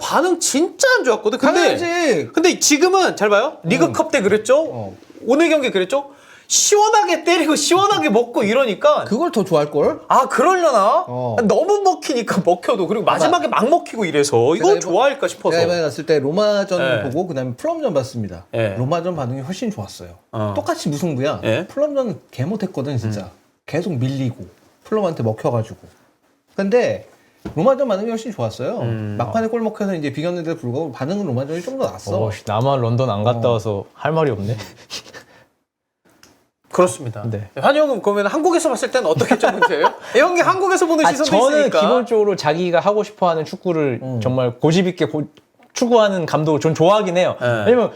반응 진짜 안 좋았거든. 당연하지. 근데 지금은 잘 봐요. 리그컵 때 그랬죠. 오늘 경기 그랬죠. 시원하게 때리고 시원하게 먹고 이러니까 그걸 더 좋아할 걸. 그러려나? 어. 너무 먹히니까 먹혀도 그리고 마지막에 막 먹히고 이래서 이걸 좋아할까 싶어서. 제가 이번에 갔을 때 로마전 예. 보고 그다음에 플럼전 봤습니다. 예. 로마전 반응이 훨씬 좋았어요. 어. 똑같이 무승부야. 예. 플럼전 개 못했거든 진짜. 계속 밀리고 플럼한테 먹혀가지고. 근데 로마전 반응이 훨씬 좋았어요. 막판에 골 먹혀서 이제 비겼는데도 불구하고 반응은 로마전이 좀 더 났어. 나만 런던 안 갔다 와서 할 말이 없네. 그렇습니다. 네. 환영은 그러면 한국에서 봤을 때는 어떻게 좀 문제예요? 형이 한국에서 보는 시선도 저는 있으니까. 기본적으로 자기가 하고 싶어하는 축구를 정말 고집 있게 추구하는 감독을 전 좋아하긴 해요. 네. 왜냐면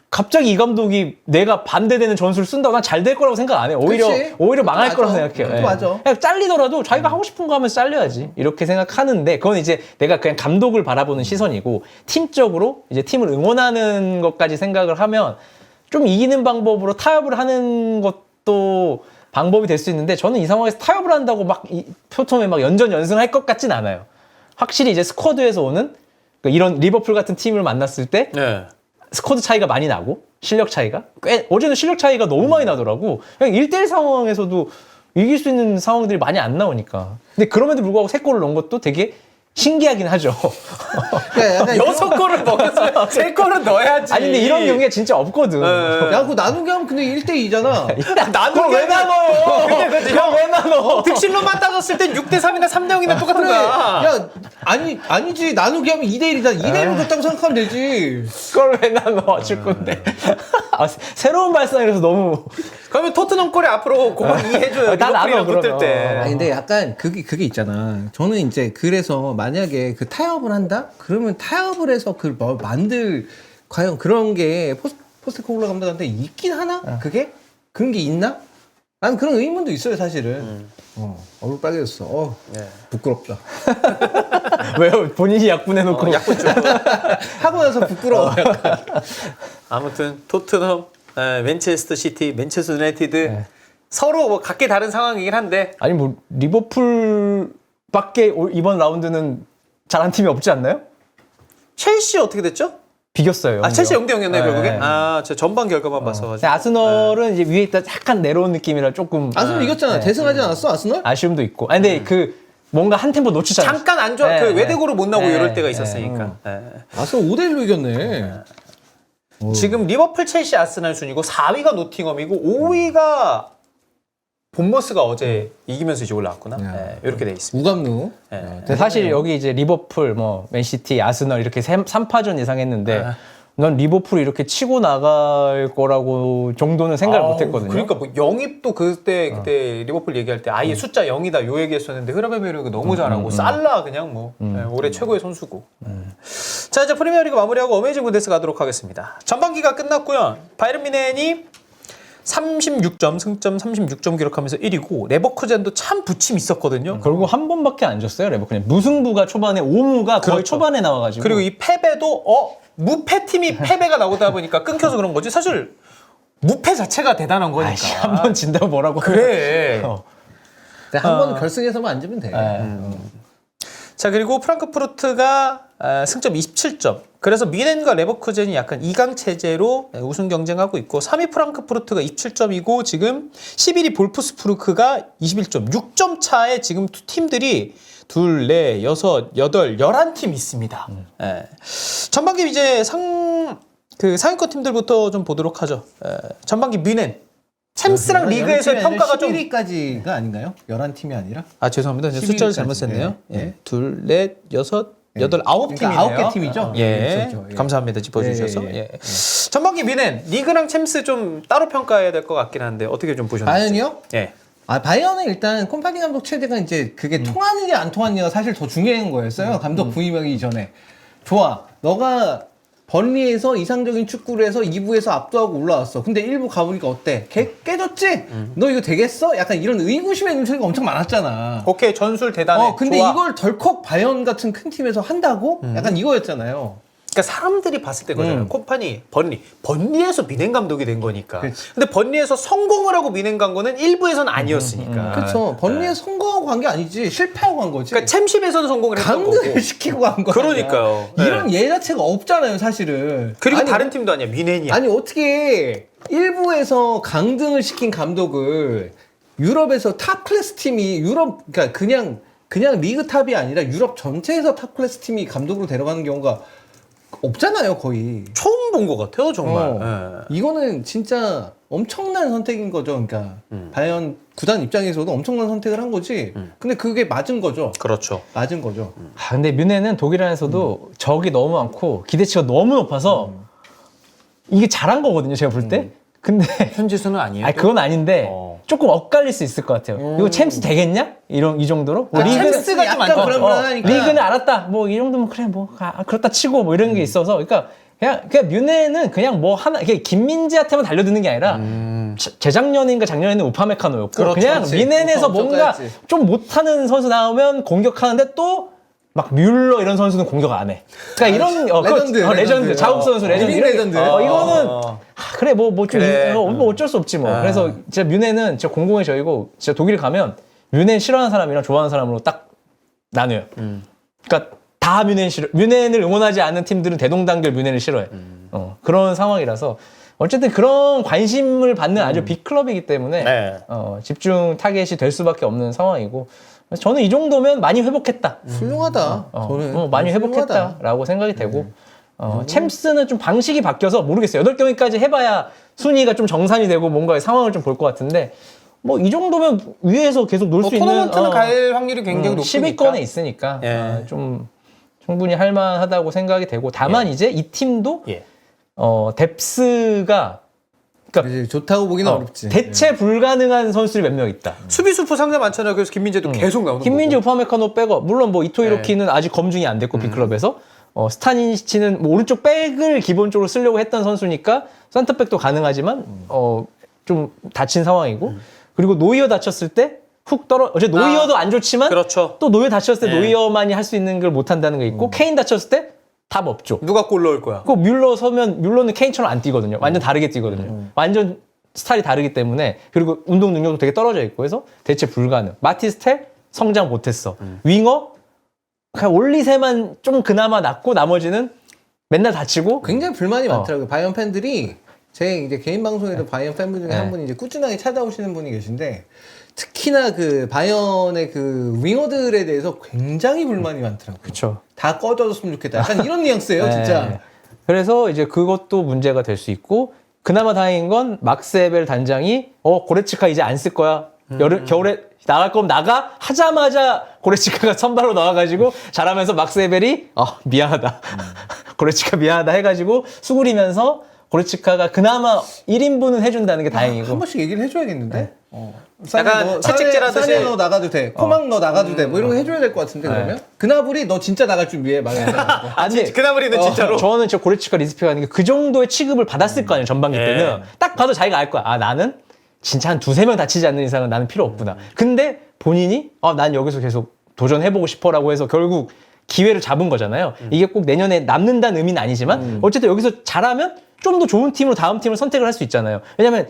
갑자기 이 감독이 내가 반대되는 전술을 쓴다고 난 잘 될 거라고 생각 안 해요. 오히려 그치? 망할 맞아. 거라고 생각해요. 그것도 예. 맞아. 그냥 잘리더라도 자기가 하고 싶은 거 하면 잘려야지. 이렇게 생각하는데 그건 이제 내가 그냥 감독을 바라보는 시선이고 팀적으로 이제 팀을 응원하는 것까지 생각을 하면 좀 이기는 방법으로 타협을 하는 것도 방법이 될 수 있는데 저는 이 상황에서 타협을 한다고 막 표통에 막 연전연승할 것 같진 않아요. 확실히 이제 스쿼드에서 오는 그러니까 이런 리버풀 같은 팀을 만났을 때 네. 스쿼드 차이가 많이 나고 실력 차이가 어제는 실력 차이가 너무 많이 나더라고. 그냥 1대1 상황에서도 이길 수 있는 상황들이 많이 안 나오니까. 근데 그럼에도 불구하고 3골을 넣은 것도 되게 신기하긴 하죠. 그러니까 약간 6골을 먹였어요. 3골은 넣어야지. 아니 근데 이런 경우가 진짜 없거든. 야, 그거 나누기 하면 근데 1대2잖아. 나도 왜 나눠요? 그럼 왜 나눠? 득실로만 따졌을 땐 6대3이나 3대0이나 똑같은 거야. 야, 아니지. 나누기 하면 2대1이다. 2대1로 졌다고 생각하면 되지. 그걸 왜 나눠? 줄 건데. 새로운 발상이라서 너무. 그러면 토트넘 골에 앞으로 그걸 이해해줘요. 다 나눠, 리버풀이랑 붙을 그러면. 때. 아니, 근데 약간 그게 있잖아. 저는 이제 그래서 만약에 그 타협을 한다? 그러면 타협을 해서 그걸 뭐 만들, 과연 그런 게 포스테코글루 감독한테 있긴 하나? 그게? 그런 게 있나? 난 그런 의문도 있어요, 사실은. 얼굴 빨개졌어. 네. 부끄럽다. 왜요? 본인이 약분해놓고. 약분 좀. 하고 나서 부끄러워. 약간. 아무튼 토트넘, 맨체스터 시티, 맨체스터 유나이티드 서로 뭐 각기 다른 상황이긴 한데 아니 뭐 리버풀밖에 이번 라운드는 잘한 팀이 없지 않나요? 첼시 어떻게 됐죠? 비겼어요. 첼시 0대0이었네 결국에. 네. 저 전반 결과만 봤어가지고. 아스널은 이제 위에 있다 약간 내려온 느낌이라 조금 아스널 이겼잖아. 대승하지 않았어, 아스널? 아쉬움도 있고. 아니 근데 그 뭔가 한 템포 놓치잖아. 잠깐 안 좋아. 네, 그 네. 외대고로 못 나오고 네, 이럴 때가 네. 있었으니까. 아스널 5대1로 이겼네. 지금 리버풀, 첼시, 아스날 순이고 4위가 노팅엄이고 5위가 본머스가 어제 이기면서 이제 올라왔구나. 야. 이렇게 돼 있습니다. 우감루. 근데 사실 여기 이제 리버풀, 뭐 맨시티, 아스널 이렇게 3파전 예상했는데 난 리버풀이 이렇게 치고 나갈 거라고 정도는 생각을 못했거든요. 그러니까 뭐 영입도 그때 리버풀 얘기할 때 아예 숫자 0이다 요 얘기했었는데 흐라베베르가 너무 잘하고 살라 그냥 뭐 올해 최고의 선수고. 자 이제 프리미어리그 마무리하고 어메이징 분데스 가도록 하겠습니다. 전반기가 끝났고요. 바이에른 뮌헨이 36점 승점 36점 기록하면서 1위고 레버쿠젠도 참 부침 있었거든요. 결국 한 번밖에 안 졌어요. 레버쿠젠 무승부가 초반에 오무가 거의 그렇죠. 초반에 나와가지고. 그리고 이 패배도 무패 팀이 패배가 나오다 보니까 끊겨서 그런 거지. 사실 무패 자체가 대단한 거니까. 한 번 진다고 뭐라고 그래. 한 번은 결승에서만 안 지면 돼. 자 그리고 프랑크푸르트가 승점 27점. 그래서 뮌헨과 레버쿠젠이 약간 2강 체제로 우승 경쟁하고 있고 3위 프랑크푸르트가 27점이고 지금 11위 볼프스부르크가 21점. 6점 차에 지금 팀들이 2, 4, 6, 8, 11팀 있습니다. 전반기 이제 상위권 팀들부터 좀 보도록 하죠. 전반기 뮌헨. 챔스랑 리그에서의 평가가 좀 11위까지가 아닌가요? 11팀이 아니라? 죄송합니다. 숫자를 잘못 썼네요. 예. 2, 4, 6, 8, 9팀이네요. 그러니까 9개 팀이죠? 예. 그렇죠. 예. 감사합니다. 짚어주셔서. 예. 전반기 뮌헨 리그랑 챔스 좀 따로 평가해야 될 것 같긴 한데 어떻게 좀 보셨나요? 바이언이요? 예. 바이언은 일단 콤파니 감독 체제가 이제 그게 통하느냐 안 통하느냐가 사실 더 중요한 거였어요. 감독 부임하기 이전에. 좋아. 너가 번리에서 이상적인 축구를 해서 2부에서 압도하고 올라왔어. 근데 1부 가보니까 어때? 깨졌지? 너 이거 되겠어? 약간 이런 의구심의 눈초리가 엄청 많았잖아. 오케이, 전술 대단해. 근데 좋아. 이걸 덜컥 바이언 같은 큰 팀에서 한다고? 약간 이거였잖아요. 그러니까 사람들이 봤을 때 거잖아요. 콤파니, 번리에서 민행 감독이 된 거니까. 그치. 근데 번리에서 성공을 하고 민행 간 거는 1부에서는 아니었으니까. 그렇죠. 번리에 성공하고 간 게 아니지 실패하고 간 거지. 그러니까 챔십에서는 성공을 했던 거고. 강등을 시키고 간 거야. 그러니까요. 이런 예 자체가 없잖아요, 사실은. 그리고 아니, 다른 팀도 아니야, 민행이야. 아니 어떻게 1부에서 강등을 시킨 감독을 유럽에서 탑 클래스 팀이 그러니까 그냥 리그 탑이 아니라 유럽 전체에서 탑 클래스 팀이 감독으로 데려가는 경우가 없잖아요, 거의. 처음 본 것 같아요, 정말. 예. 이거는 진짜 엄청난 선택인 거죠. 그러니까 바이언 구단 입장에서도 엄청난 선택을 한 거지. 근데 그게 맞은 거죠. 그렇죠. 맞은 거죠. 근데 뮌헨은 독일 안에서도 적이 너무 많고 기대치가 너무 높아서 이게 잘한 거거든요, 제가 볼 때. 근데 현지수는 아니에요. 아니 그건 아닌데 조금 엇갈릴 수 있을 것 같아요. 이거 챔스 되겠냐? 이 정도로? 뭐 챔스가 좀 약간 불안불안하니까. 리그는 알았다. 뭐 이 정도면 그래 뭐 그렇다 치고 뭐 이런 게 있어서 그러니까 그냥 뮌헨은 그냥 뭐 하나 김민재한테만 달려드는 게 아니라 재작년인가 작년에는 우파메카노였고 그렇죠, 그냥 그렇지. 뮌헨에서 엄청 뭔가 까였지. 좀 못하는 선수 나오면 공격하는데 또 막 뮬러 이런 선수는 공격 안 해. 그러니까 이런 레전드, 자국 선수 레전드. 리빙 레전드. 이거는 그래 뭐 좀 그래. 뭐 어쩔 수 없지 뭐. 그래서 진짜 뮌헨은 진짜 공공의 저이고 진짜 독일 가면 뮌헨 싫어하는 사람이랑 좋아하는 사람으로 딱 나뉘어요. 그러니까 다 뮌헨을 응원하지 않는 팀들은 대동단결 뮌헨을 싫어해. 그런 상황이라서 어쨌든 그런 관심을 받는 아주 빅클럽이기 때문에 네. 집중 타겟이 될 수밖에 없는 상황이고 그래서 저는 이 정도면 많이 회복했다. 훌륭하다. 저는 많이 훌륭하다. 회복했다라고 생각이 되고 챔스는 좀 방식이 바뀌어서 모르겠어요. 8경기까지 해봐야 순위가 좀 정산이 되고 뭔가 상황을 좀 볼 것 같은데 뭐 이 정도면 위에서 계속 놀 수 있는 토너먼트는 갈 확률이 굉장히 높으니까. 10위권에 있으니까 예. 좀 충분히 할만하다고 생각이 되고 다만 이제 이 팀도 예. 뎁스가 이제 좋다고 보기는 어렵지. 대체 불가능한 선수들이 몇 명 있다. 수비수포 상대 많잖아요. 그래서 김민재도 계속 나오는 김민재, 거고. 우파메카노 빼고 물론 뭐 이토이로키는 아직 검증이 안 됐고 B클럽에서 스타니치는 뭐 오른쪽 백을 기본적으로 쓰려고 했던 선수니까 센터백도 가능하지만 좀 다친 상황이고 그리고 노이어 다쳤을 때 훅 어제 노이어도 안 좋지만 그렇죠. 또 노이어 다쳤을 때 노이어만이 할 수 있는 걸 못 한다는 게 있고 케인 다쳤을 때 답 없죠. 누가 골 넣을 거야? 그 뮬러 서면 뮬러는 케인처럼 안 뛰거든요. 완전 다르게 뛰거든요. 완전 스타일이 다르기 때문에 그리고 운동 능력도 되게 떨어져 있고 해서 대체 불가능. 마티스텔 성장 못했어. 윙어 그냥 올리세만 좀 그나마 낫고 나머지는 맨날 다치고 굉장히 불만이 많더라고요. 바이언 팬들이 제 이제 개인 방송에도 바이언 팬분 중에 한 분이 이제 꾸준하게 찾아오시는 분이 계신데 특히나 그 바이언의 그 윙어들에 대해서 굉장히 불만이 많더라고요. 그렇죠. 다 꺼져줬으면 좋겠다. 약간 이런 뉘앙스예요, 진짜. 그래서 이제 그것도 문제가 될 수 있고 그나마 다행인 건 막스에벨 단장이 고레츠카 이제 안 쓸 거야. 겨울에 나갈 거면 나가 하자마자 고레츠카가 선발로 나와가지고 잘하면서 막스에벨이 미안하다. 고레츠카 미안하다 해가지고 수그리면서 고레츠카가 그나마 1인분은 해준다는 게 다행이고 한 번씩 얘기를 해줘야겠는데? 약간 채찍질하듯이. 사네 너 나가도 돼. 코막 너 나가도 돼. 뭐 이런 거 해줘야 될 것 같은데, 그러면? 그나불이 너 진짜 나갈 준비해. 말해서. 아니 그나버리는 진짜로. 저는 진짜 고레츠카 리스펙 하는 게 그 정도의 취급을 받았을 거 아니에요 전반기 때는 딱 봐도 자기가 알 거야. 나는 진짜 한 2-3명 다치지 않는 이상은 나는 필요 없구나. 근데 본인이 난 여기서 계속 도전해보고 싶어라고 해서 결국 기회를 잡은 거잖아요. 이게 꼭 내년에 남는다는 의미는 아니지만 어쨌든 여기서 잘하면 좀 더 좋은 팀으로 다음 팀을 선택을 할 수 있잖아요. 왜냐면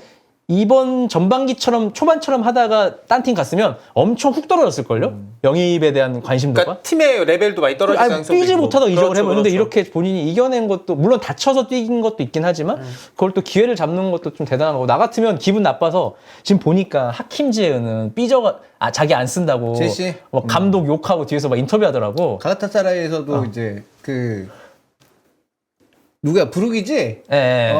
이번 전반기처럼 초반처럼 하다가 딴 팀 갔으면 엄청 훅 떨어졌을걸요? 영입에 대한 관심도가. 그러니까 팀의 레벨도 많이 떨어질 가능성이 뛰지 있고. 못하다 이적을 그렇죠, 해버렸는데 그렇죠. 이렇게 본인이 이겨낸 것도 물론 다쳐서 뛴 것도 있긴 하지만 그걸 또 기회를 잡는 것도 좀 대단한 거고 나 같으면 기분 나빠서 지금 보니까 하킴지에는 삐져가 자기 안 쓴다고 제시? 막 감독 욕하고 뒤에서 막 인터뷰하더라고. 가라타사라이에서도 이제 누구야? 부르기지? 예.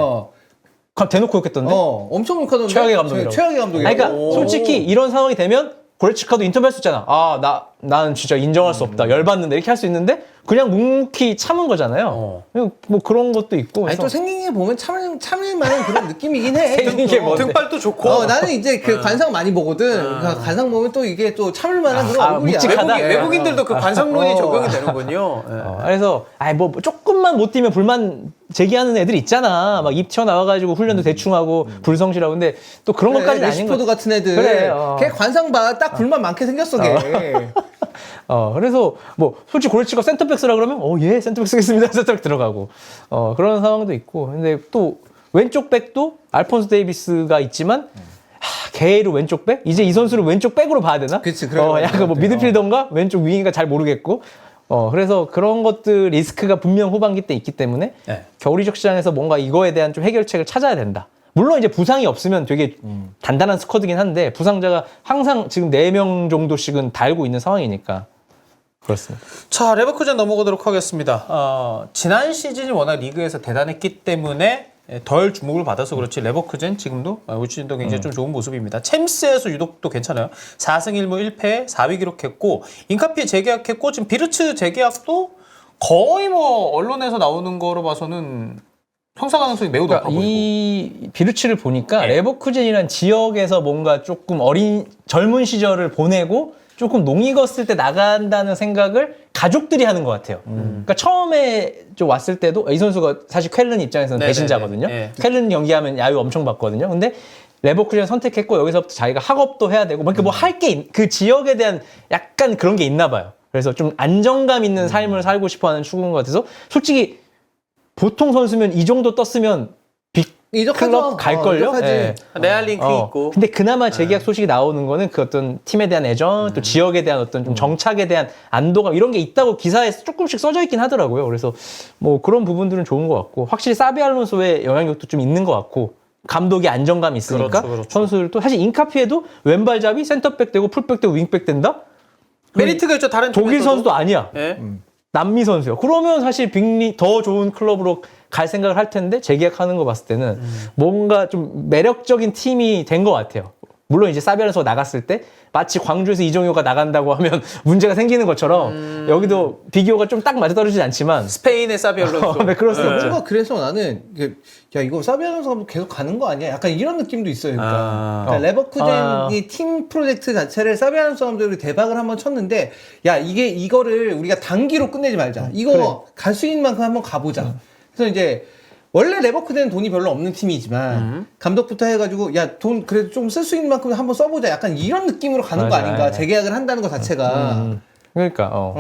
대놓고 욕했던데. 엄청 욕하던데? 최악의 감독이라고. 최악의 감독이라고. 그러니까 솔직히 이런 상황이 되면 고레츠카도 인터뷰할 수 있잖아. 나는 진짜 인정할 수 없다. 열받는다. 이렇게 할 수 있는데 그냥 묵묵히 참은 거잖아요. 뭐 그런 것도 있고. 아니 그래서 또 생긴 게 보면 참을 만한 그런 느낌이긴 해. 생긴 게 뭔데? 등발도 좋고. 나는 이제 그 관상 많이 보거든. 그러니까 관상 보면 또 이게 또 참을 만한 그런 얼굴이야. 묵직하다? 외국인들도 그 관상론이 적용이 되는군요. 예. 그래서 뭐 조금만 못 뛰면 불만 제기하는 애들 있잖아. 막 입 튀어나와가지고 훈련도 대충 하고 불성실하고. 근데 또 그런 것까지는 아닌 거. 레시포드 같은 애들. 그래, 걔 관상 봐. 딱 불만 많게 생겼어, 걔. 그래서 뭐 솔직히 골치가 센터백 쓰라 그러면 예 센터백 쓰겠습니다. 센터백 들어가고 그런 상황도 있고. 근데 또 왼쪽 백도 알폰소 데이비스가 있지만 개로 왼쪽 백? 이제 이 선수를 왼쪽 백으로 봐야 되나? 그치, 그래. 약간 뭐 미드필더인가 왼쪽 윙인가 잘 모르겠고. 그래서 그런 것들 리스크가 분명 후반기 때 있기 때문에 네. 겨울 이적 시장에서 뭔가 이거에 대한 좀 해결책을 찾아야 된다. 물론 이제 부상이 없으면 되게 단단한 스쿼드긴 한데 부상자가 항상 지금 4명 정도씩은 달고 있는 상황이니까 그렇습니다. 자, 레버쿠젠 넘어가도록 하겠습니다. 지난 시즌이 워낙 리그에서 대단했기 때문에 덜 주목을 받아서 그렇지 레버쿠젠 지금도 올 시즌도 굉장히 좀 좋은 모습입니다. 챔스에서 유독 또 괜찮아요. 4승 1무 1패 4위 기록했고 인카피 재계약했고 지금 비르츠 재계약도 거의 뭐 언론에서 나오는 거로 봐서는 성사 가능성이 매우 높아 보이고. 이 비르츠를 보니까 네. 레버쿠젠이라는 지역에서 뭔가 조금 젊은 시절을 보내고 조금 농익었을 때 나간다는 생각을 가족들이 하는 것 같아요. 그러니까 처음에 좀 왔을 때도 이 선수가 사실 쾰른 입장에서는 네네네. 배신자거든요. 네. 쾰른 경기하면 야유 엄청 받거든요. 근데 레버쿠젠 선택했고 여기서부터 자기가 학업도 해야 되고 뭐 할 게 그 지역에 대한 약간 그런 게 있나 봐요. 그래서 좀 안정감 있는 삶을 살고 싶어하는 추구인 것 같아서 솔직히 보통 선수면 이 정도 떴으면 이적하죠. 클럽 갈걸요? 이적하지. 예. 레알링크 있고. 근데 그나마 재계약 소식이 나오는 거는 그 어떤 팀에 대한 애정, 또 지역에 대한 어떤 좀 정착에 대한 안도감 이런 게 있다고 기사에 조금씩 써져 있긴 하더라고요. 그래서 뭐 그런 부분들은 좋은 것 같고 확실히 사비 알론소의 영향력도 좀 있는 것 같고 감독이 안정감이 있으니까 그렇죠. 선수들도 사실 인카피에도 왼발잡이 센터백 되고 풀백 되고 윙백 된다? 메리트가 있죠. 다른 독일 팀에서도. 선수도 아니야. 예. 남미 선수요. 그러면 사실 빅리 더 좋은 클럽으로 갈 생각을 할 텐데 재계약하는 거 봤을 때는 뭔가 좀 매력적인 팀이 된 것 같아요. 물론 이제 사비알론소가 나갔을 때 마치 광주에서 이정효가 나간다고 하면 문제가 생기는 것처럼 여기도 비교가 좀 딱 맞아떨어지지 않지만 스페인의 사비 알론소. 네, 그럴 수 있죠. 뭔가 그래서 나는 야 이거 사비 알론소 계속 가는 거 아니야? 약간 이런 느낌도 있어요. 그러니까, 레버쿠젠이 팀 프로젝트 자체를 사비 알론소 감독이 대박을 한번 쳤는데 야 이거를 우리가 단기로 끝내지 말자. 이거 갈 수 있는 만큼 한번 가보자. 그래서 이제 원래 레버쿠젠은 돈이 별로 없는 팀이지만 감독부터 해가지고 야 돈 그래도 좀 쓸 수 있는 만큼 한번 써보자. 약간 이런 느낌으로 가는 거 맞아. 아닌가? 재계약을 한다는 것 자체가. 그러니까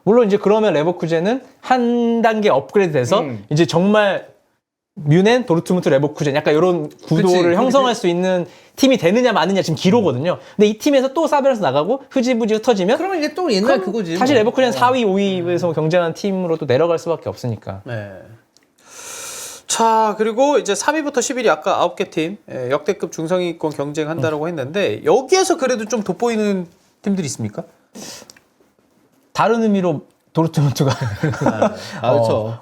물론 이제 그러면 레버쿠젠은 한 단계 업그레이드 돼서 이제 정말 뮌헨, 도르트문트, 레버쿠젠 약간 이런 구도를 그치. 형성할 수 있는 팀이 되느냐 마느냐 지금 기로거든요. 근데 이 팀에서 또 사비알론소 나가고 흐지부지 흩어지면 그러면 이제 또 옛날 그럼 그거지. 사실 뭐. 레버쿠젠 4위, 5위에서 경쟁하는 팀으로 또 내려갈 수밖에 없으니까. 네. 자, 그리고 이제 3위부터 10위이 아까 9개 팀 역대급 중상위권 경쟁한다라고 했는데 여기에서 그래도 좀 돋보이는 팀들이 있습니까? 다른 의미로 도르트문트가 그렇죠.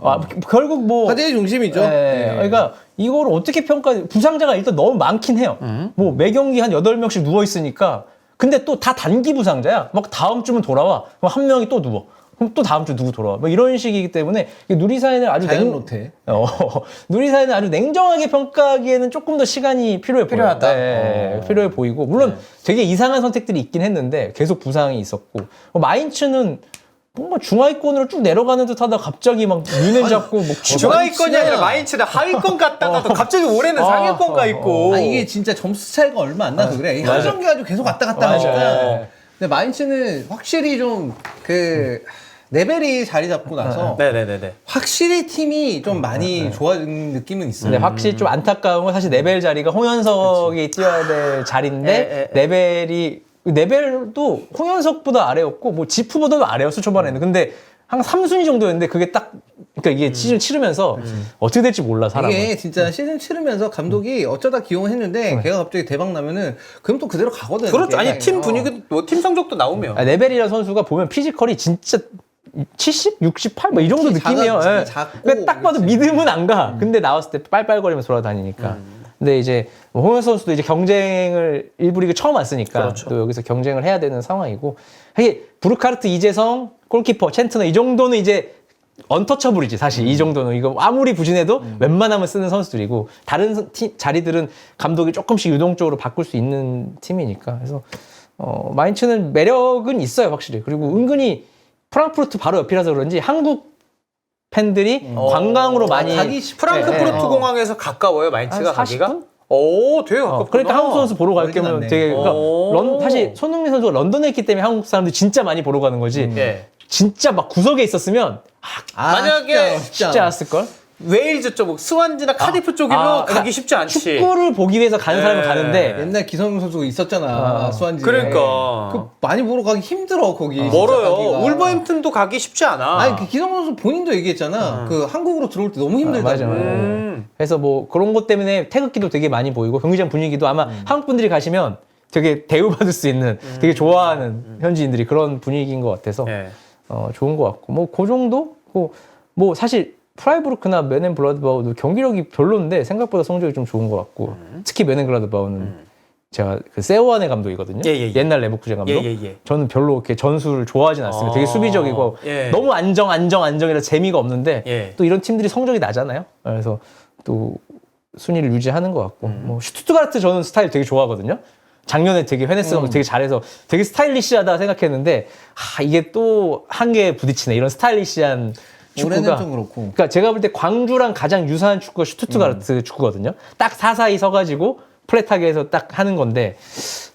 결국 뭐 화제의 중심이죠. 네. 그러니까 이걸 어떻게 부상자가 일단 너무 많긴 해요. 뭐 매경기 한 8명씩 누워 있으니까 근데 또 다 단기 부상자야. 막 다음 주면 돌아와. 그럼 한 명이 또 누워. 그럼 또 다음 주 누구 돌아와. 뭐 이런 식이기 때문에 누리사인을 아주 자연 로테. 누리사인을 아주 냉정하게 평가하기에는 조금 더 시간이 필요하다. 네, 필요해 보이고 물론 되게 이상한 선택들이 있긴 했는데 계속 부상이 있었고 마인츠는 뭔가 중하위권으로 쭉 내려가는 듯하다 갑자기 막 뮌헨 잡고 뭐 중하위권이 아니라 마인츠는 하위권 갔다가도 갑자기 올해는 상위권 가 있고. 이게 진짜 점수 차이가 얼마 안 나서 그래. 한 경기 가지고 계속 왔다 갔다 맞아. 하니까. 근데 마인츠는 확실히 좀 레벨이 자리 잡고 나서 네네네네. 확실히 팀이 좀 많이 좋아진 느낌은 있어요. 근데 확실히 좀 안타까운 건 사실 레벨 자리가 홍현석이 뛰어야 될 자리인데 레벨도 홍현석보다 아래였고 뭐 지프보다도 아래였어 초반에는. 근데 한 3순위 정도였는데 그게 딱 그러니까 이게 시즌 치르면서 어떻게 될지 몰라 사람은. 이게 진짜 시즌 치르면서 감독이 어쩌다 기용을 했는데 걔가 갑자기 대박 나면은 그럼 또 그대로 가거든. 그렇죠. 이게. 아니 팀 분위기 뭐 팀 성적도 나오면. 레벨이라는 선수가 보면 피지컬이 진짜 70, 68 뭐 이 정도 느낌이에요. 작아, 예. 작고 그러니까 딱 봐도 그렇지. 믿음은 안 가. 근데 나왔을 때 빨빨거리면서 돌아다니니까. 근데 이제 홍현 선수도 이제 일부 리그 처음 왔으니까 그렇죠. 또 여기서 경쟁을 해야 되는 상황이고. 사실 부르카르트, 이재성, 골키퍼, 챈트너 이 정도는 이제 언터처블이지 사실 이 정도는 이거 아무리 부진해도 웬만하면 쓰는 선수들이고 다른 자리들은 감독이 조금씩 유동적으로 바꿀 수 있는 팀이니까 그래서 마인츠는 매력은 있어요 확실히. 그리고 은근히 프랑크푸르트 바로 옆이라서 그런지 한국 팬들이 관광으로 많이 가기 프랑크푸르트 공항에서 가까워요 마인츠가 한 가기가? 40분? 오, 되게 가깝구나. 그러니까 한국 선수 보러 갈 멀진 거면 않네. 되게 그러니까 사실 손흥민 선수가 런던에 있기 때문에 한국 사람들이 진짜 많이 보러 가는 거지. 예. 진짜 막 구석에 있었으면 만약에 쉽지 않았을 걸. 웨일즈 쪽, 스완지나 카디프 쪽이면 그러니까 가기 쉽지 않지. 축구를 보기 위해서 가는 사람은 가는데 옛날 기성용 선수가 있었잖아 수완지. 그러니까. 그 많이 보러 가기 힘들어 거기. 진짜 멀어요. 가기가. 울버햄튼도 가기 쉽지 않아. 아니 그 기성용 선수 본인도 얘기했잖아. 그 한국으로 들어올 때 너무 힘들다고. 맞아. 그래서 뭐 그런 것 때문에 태극기도 되게 많이 보이고 경기장 분위기도 아마 한국 분들이 가시면 되게 대우받을 수 있는 되게 좋아하는 현지인들이 그런 분위기인 것 같아서 예. 좋은 것 같고 뭐 그 정도 뭐 사실 프라이부르크나 맨앤블라드바우도 경기력이 별론데 생각보다 성적이 좀 좋은 것 같고 특히 맨앤블라드바우는 제가 그 세오안의 감독이거든요. 예. 옛날 레버쿠젠 감독. 예. 저는 별로 이렇게 전술을 좋아하진 않습니다. 되게 수비적이고 예. 너무 안정이라 재미가 없는데 예. 또 이런 팀들이 성적이 나잖아요. 그래서 또 순위를 유지하는 것 같고 뭐 슈투트가르트 저는 스타일 되게 좋아하거든요. 작년에 되게 헤네스 감독 되게 잘해서 되게 스타일리시하다 생각했는데 이게 또 한계에 부딪히네. 이런 스타일리시한 올해는 축구가. 좀 그렇고. 그러니까 제가 볼 때 광주랑 가장 유사한 축구가 슈투트가르트 축구거든요. 딱 사사이 서가지고 플랫하게 해서 딱 하는 건데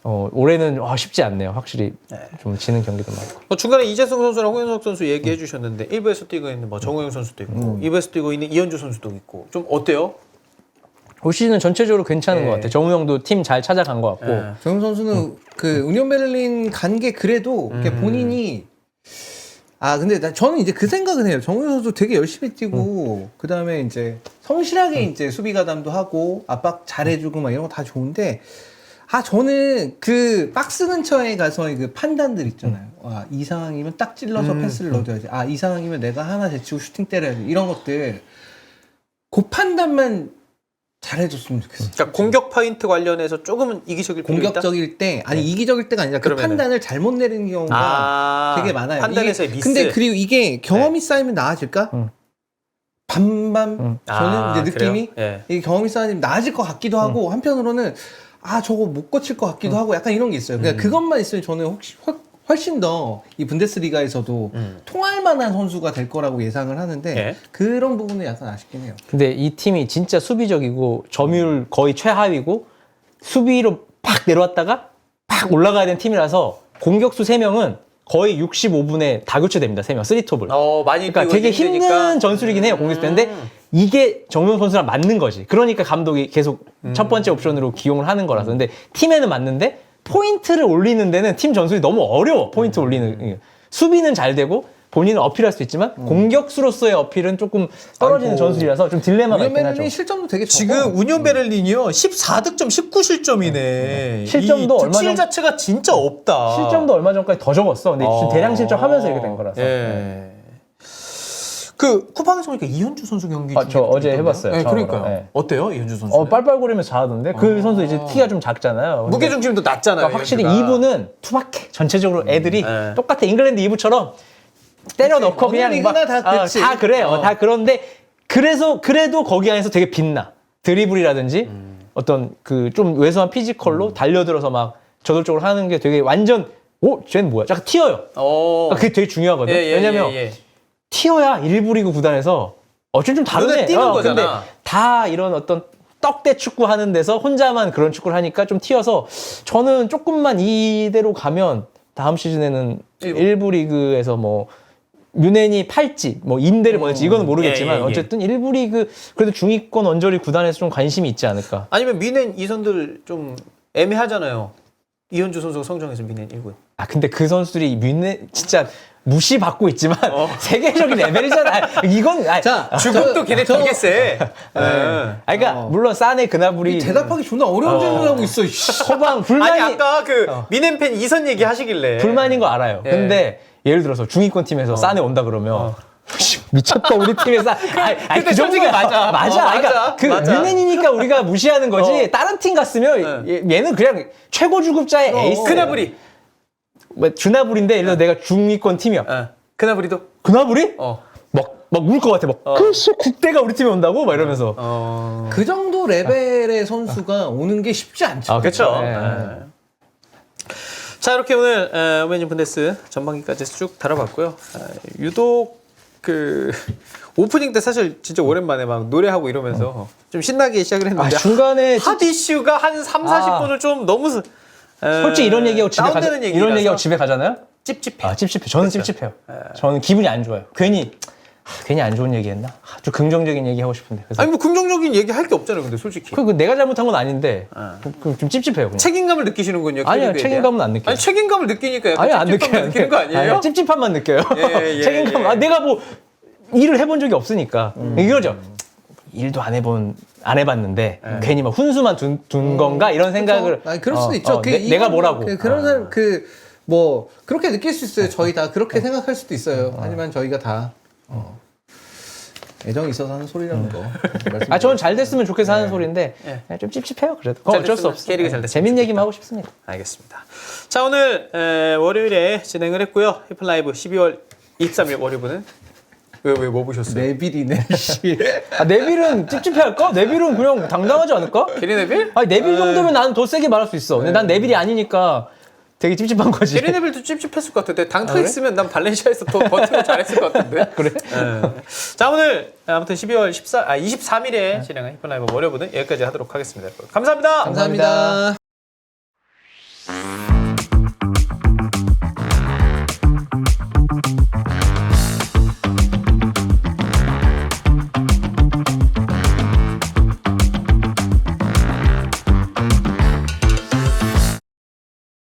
올해는 쉽지 않네요. 확실히 좀 지는 경기도 많고. 중간에 이재성 선수랑 홍현석 선수 얘기해 주셨는데 1부에서 뛰고 있는 뭐 정우영 선수도 있고 2부에서 뛰고 있는 이현주 선수도 있고 좀 어때요? 올 시즌은 전체적으로 괜찮은 것 같아요. 정우영도 팀 잘 찾아간 것 같고. 정용 선수는 그 우니온 베를린 간 게 그래도 이렇게 본인이 근데 저는 이제 그 생각은 해요. 정우영 선수 되게 열심히 뛰고 그 다음에 이제 성실하게 이제 수비 가담도 하고 압박 잘해주고 막 이런 거 다 좋은데 저는 그 박스 근처에 가서 그 판단들 있잖아요. 이 상황이면 딱 찔러서 패스를 넣어줘야지. 이 상황이면 내가 하나 제치고 슈팅 때려야지. 이런 것들 그 판단만 잘해줬으면 좋겠어. 그러니까 공격 포인트 관련해서 조금은 이기적일 필요 있다? 공격적일 때 이기적일 때가 아니라 그 그러면은- 판단을 잘못 내리는 경우가 되게 많아요. 판단에서의 미스. 근데 그리고 이게 경험이 쌓이면 나아질까? 반반 저는 이제 느낌이 그래요? 예. 이게 경험이 쌓이면 나아질 것 같기도 하고 한편으로는 저거 못 고칠 것 같기도 하고 약간 이런 게 있어요. 그러니까 그것만 있으면 저는 훨씬 더 이 분데스리가에서도 통할 만한 선수가 될 거라고 예상을 하는데 예. 그런 부분은 약간 아쉽긴 해요. 근데 이 팀이 진짜 수비적이고 점유율 거의 최하위고 수비로 팍 내려왔다가 팍 올라가야 되는 팀이라서 공격수 3명은 거의 65분에 다 교체됩니다. 3명, 3톱을. 많이 그러니까 뛰고 되게 힘드니까. 힘든 전술이긴 해요. 공격수 때인데 이게 정우영 선수랑 맞는 거지. 그러니까 감독이 계속 첫 번째 옵션으로 기용을 하는 거라서. 근데 팀에는 맞는데 포인트를 올리는 데는 팀 전술이 너무 어려워. 포인트 올리는. 수비는 잘 되고 본인은 어필할 수 있지만 공격수로서의 어필은 조금 떨어지는 전술이라서 좀 딜레마가 있긴 하죠. 우니온 실점도 되게 적어. 지금 운용 베를린이요 14득점 19실점이네. 실점도 얼마 득실 전- 자체가 진짜 없다. 실점도 얼마 전까지 더 적었어. 근데 지금 대량 실점하면서 이렇게 된 거라서. 예. 그 쿠팡에서 보니까 이현주 선수 경기 저 어제 해봤어요, 네, 처음으로. 그러니까요. 네. 어때요 이현주 선수? 빨빨거리면서 잘하던데 그 선수 이제 키가 좀 작잖아요. 근데 무게 중심도 낮잖아요. 그러니까 확실히 이현주가. 2부는 투박해. 전체적으로 애들이 네. 똑같아. 잉글랜드 2부처럼 때려 넣고 어느 그냥 리그나 다 그렇지. 다 그래요. 다 그런데 그래도 거기 안에서 되게 빛나. 드리블이라든지 어떤 그 좀 왜소한 피지컬로 달려들어서 막 저돌적으로 하는 게 되게 완전 쟤는 뭐야? 약간 튀어요. 그러니까 그게 되게 중요하거든. 왜냐면 튀어야 일부 리그 구단에서 좀 다르네. 눈에 띄는 근데 거잖아. 다 이런 어떤 떡대 축구 하는 데서 혼자만 그런 축구를 하니까 좀 튀어서 저는 조금만 이대로 가면 다음 시즌에는 일부 리그에서 뭐 뮌헨이 팔지 뭐 임대를 보낼지 이거는 모르겠지만 어쨌든 일부 리그 그래도 중위권 언저리 구단에서 좀 관심이 있지 않을까. 아니면 미넨 이선들 좀 애매하잖아요. 이현주 선수가 성장해서 미넨 1군. 근데 그 선수들이 뮌헨 진짜 무시받고 있지만 세계적인 레벨이잖아. 이건 주급도 걔네 되게 세. 그러니까 물론 사네 그나브리 대답하기 존나 어려운 질문하고 있어. 소방 불만이 아니 아까 그 미넨 팬 이선 얘기 하시길래 불만인 거 알아요. 예. 근데 예를 들어서 중위권 팀에서 사네 온다 그러면 미쳤다 우리 팀에서 근데 솔직히 맞아. 그러니까 그 맞아. 뮌헨이니까 우리가 무시하는 거지. 다른 팀 갔으면 얘는 그냥 최고 주급자의 에이스. 크나브리. 뭐 주나불인데 예를 들어 내가 중위권 팀이야. 그나브리도? 그나브리? 어. 막 울 것 같아. 막 국대가 우리 팀에 온다고? 막 이러면서. 그 정도 레벨의 선수가 오는 게 쉽지 않죠. 아, 그렇죠. 네. 자, 이렇게 오늘 오메니즘 분데스 전반기까지 쭉 다뤄봤고요. 유독 그 오프닝 때 사실 진짜 오랜만에 막 노래하고 이러면서 좀 신나게 시작을 했는데 중간에 핫 이슈가 한 3, 40분을 좀 너무 솔직히 이런 얘기하고 집에 다운되는 얘기라서 이런 얘기하고 집에 가잖아요? 찝찝해. 아, 찝찝해. 저는 찝찝해요. 저는 기분이 안 좋아요. 괜히 안 좋은 얘기했나? 좀 긍정적인 얘기 하고 싶은데. 그래서 아니 뭐 긍정적인 얘기 할 게 없잖아요, 근데 솔직히. 그 내가 잘못한 건 아닌데 좀 찝찝해요. 그냥. 책임감을 느끼시는군요. 아니요, 캐리어에 책임감은 대한. 안 느껴요. 아니 책임감을 느끼니까 약간 아니 안 찝찝함을 느껴요. 느끼는 거 아니에요? 아니, 찝찝함만 느껴요. 예, 책임감. 예. 아, 내가 뭐 일을 해본 적이 없으니까 이거죠. 일도 안 해봤는데 괜히 막 훈수만 둔 건가 이런 생각을. 아니, 그럴 수도 있죠. 내가 뭐라고. 그런 사람 뭐 그렇게 느낄 수 있어요. 저희 다 그렇게 생각할 수도 있어요. 하지만 저희가 다 애정이 있어서 하는 소리라는 거. 아, 저는 잘 됐으면 좋겠어 하는 소리인데 좀 찝찝해요. 그래도 그건 어쩔 수 됐으면, 없어. 캐리가 잘 됐으면 재밌는 얘기만 하고 싶습니다. 알겠습니다. 자, 오늘 월요일에 진행을 했고요. 히플라이브 12월 23일 월요일은 왜 뭐 보셨어요? 네빌이네. 아, 네빌은 찝찝해할까? 네빌은 그냥 당당하지 않을까? 게리 네빌? 아니, 네빌 정도면 나는 더 세게 말할 수 있어. 근데 난 네빌이 아니니까 되게 찝찝한 거지. 게리 네빌도 찝찝했을 것 같은데 당타 있으면 난 발렌시아에서 더 버티고 잘했을 것 같은데. 그래? 자, 오늘 아무튼 12월 23일에 진행한 히플라이브 월요일은 여기까지 하도록 하겠습니다. 감사합니다. 감사합니다.